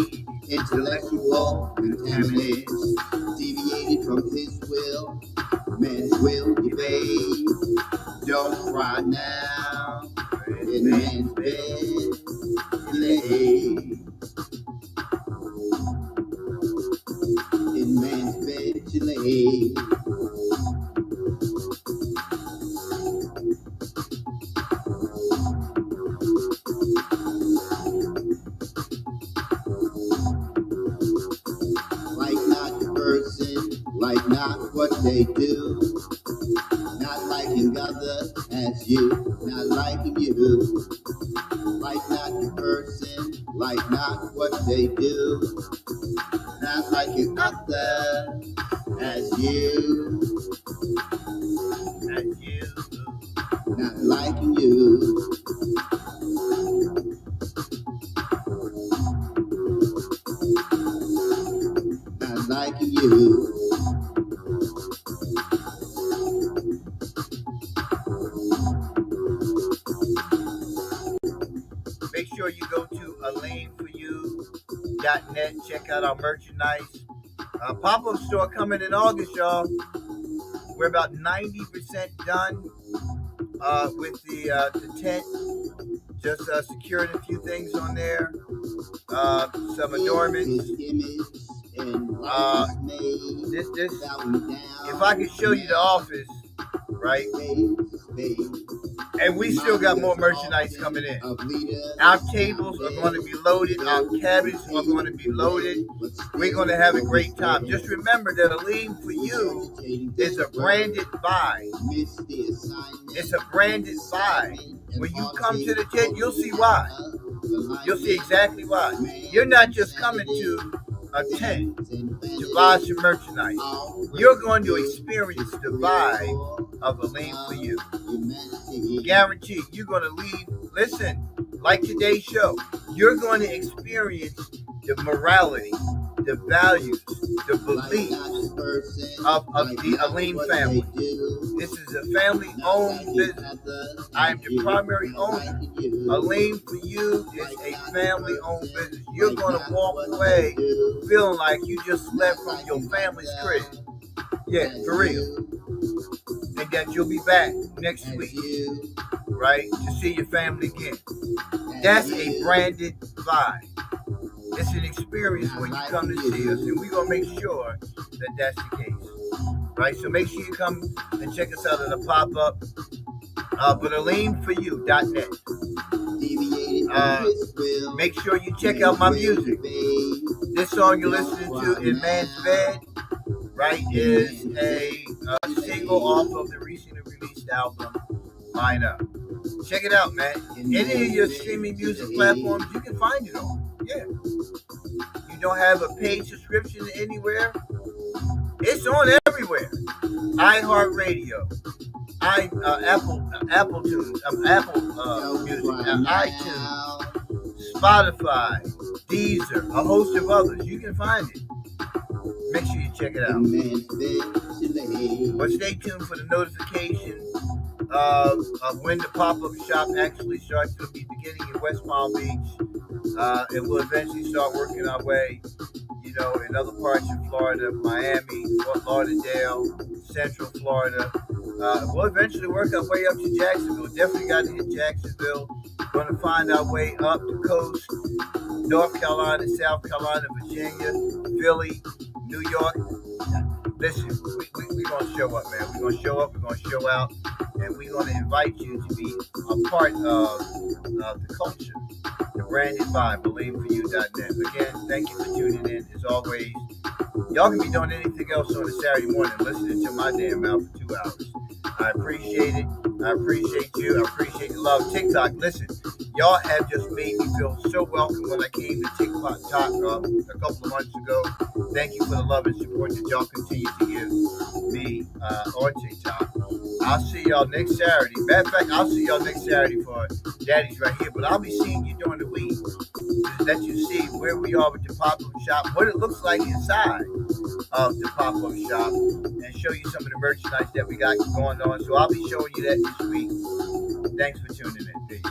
intellectual contaminants, deviated from his will, man's will evade. Don't cry now, in man's bed lay. In man's bed you lay. Like not the person, like not what they do. Not liking God other as you, not liking you. Like not your person, like not what they do. Not liking other as you, As you. not liking you. Not liking you. Make sure you go to alainforyou.net. Check out our merchandise. Pop-up store coming in August, y'all. We're about 90% done with the tent. Just securing a few things on there. Some adornments. This. If I could show you the office, right? And we still got more merchandise coming in. Our tables are going to be loaded. Our cabinets are going to be loaded. We're going to have a great time. Just remember that a Lean for You is a branded vibe. It's a branded vibe. When you come to the tent, you'll see why. You'll see exactly why. You're not just coming to a tent to buy some merchandise. You're going to experience the vibe of a Lean for You. Guaranteed. You're going to leave. Listen, like today's show, you're going to experience the morality, the values, the beliefs of the Aleem family. This is a family-owned business. I am the primary owner. Aleem for You is a family-owned business. You're going to walk away feeling like you just left from your family's crib. Yeah, for real. And that you'll be back next week, right, to see your family again. That's a branded vibe. It's an experience when you come to see us, and we're going to make sure that that's the case, right? So make sure you come and check us out at the pop-up, but alainforyou.net. Make sure you check out my music. This song you're listening to, In Man's Bed, right, is a single off of the recently released album, Line Up. Check it out, man. Any of your streaming music platforms, you can find it on. Yeah. You don't have a paid subscription anywhere? It's on everywhere. iHeartRadio, Apple Tunes, Apple Music, iTunes, Spotify, Deezer, a host of others. You can find it. Make sure you check it out. But stay tuned for the notification of when the pop-up shop actually starts. It'll be beginning in West Palm Beach. And we'll eventually start working our way, in other parts of Florida, Miami, Fort Lauderdale, Central Florida. We'll eventually work our way up to Jacksonville. Definitely got to hit Jacksonville. Going to find our way up the coast, North Carolina, South Carolina, Virginia, Philly, New York. Listen, we're going to show up, man. We're going to show up, we're going to show out, and we're going to invite you to be a part of the culture, the branded vibe, alainforyou.net. Again, thank you for tuning in. As always, y'all can be doing anything else on a Saturday morning, listening to my damn mouth for 2 hours. I appreciate it. I appreciate you. I appreciate the love. TikTok, listen, y'all have just made me feel so welcome when I came to TikTok a couple of months ago. Thank you for the love and support that y'all continue to give me on TikTok. I'll see y'all next Saturday. Matter of fact, I'll see y'all next Saturday for Daddy's right here, but I'll be seeing you during the week to let you see where we are with the pop-up shop, what it looks like inside of the pop-up shop, and show you some of the merchandise that we got going on. So I'll be showing you that this week. Thanks for tuning in. Peace.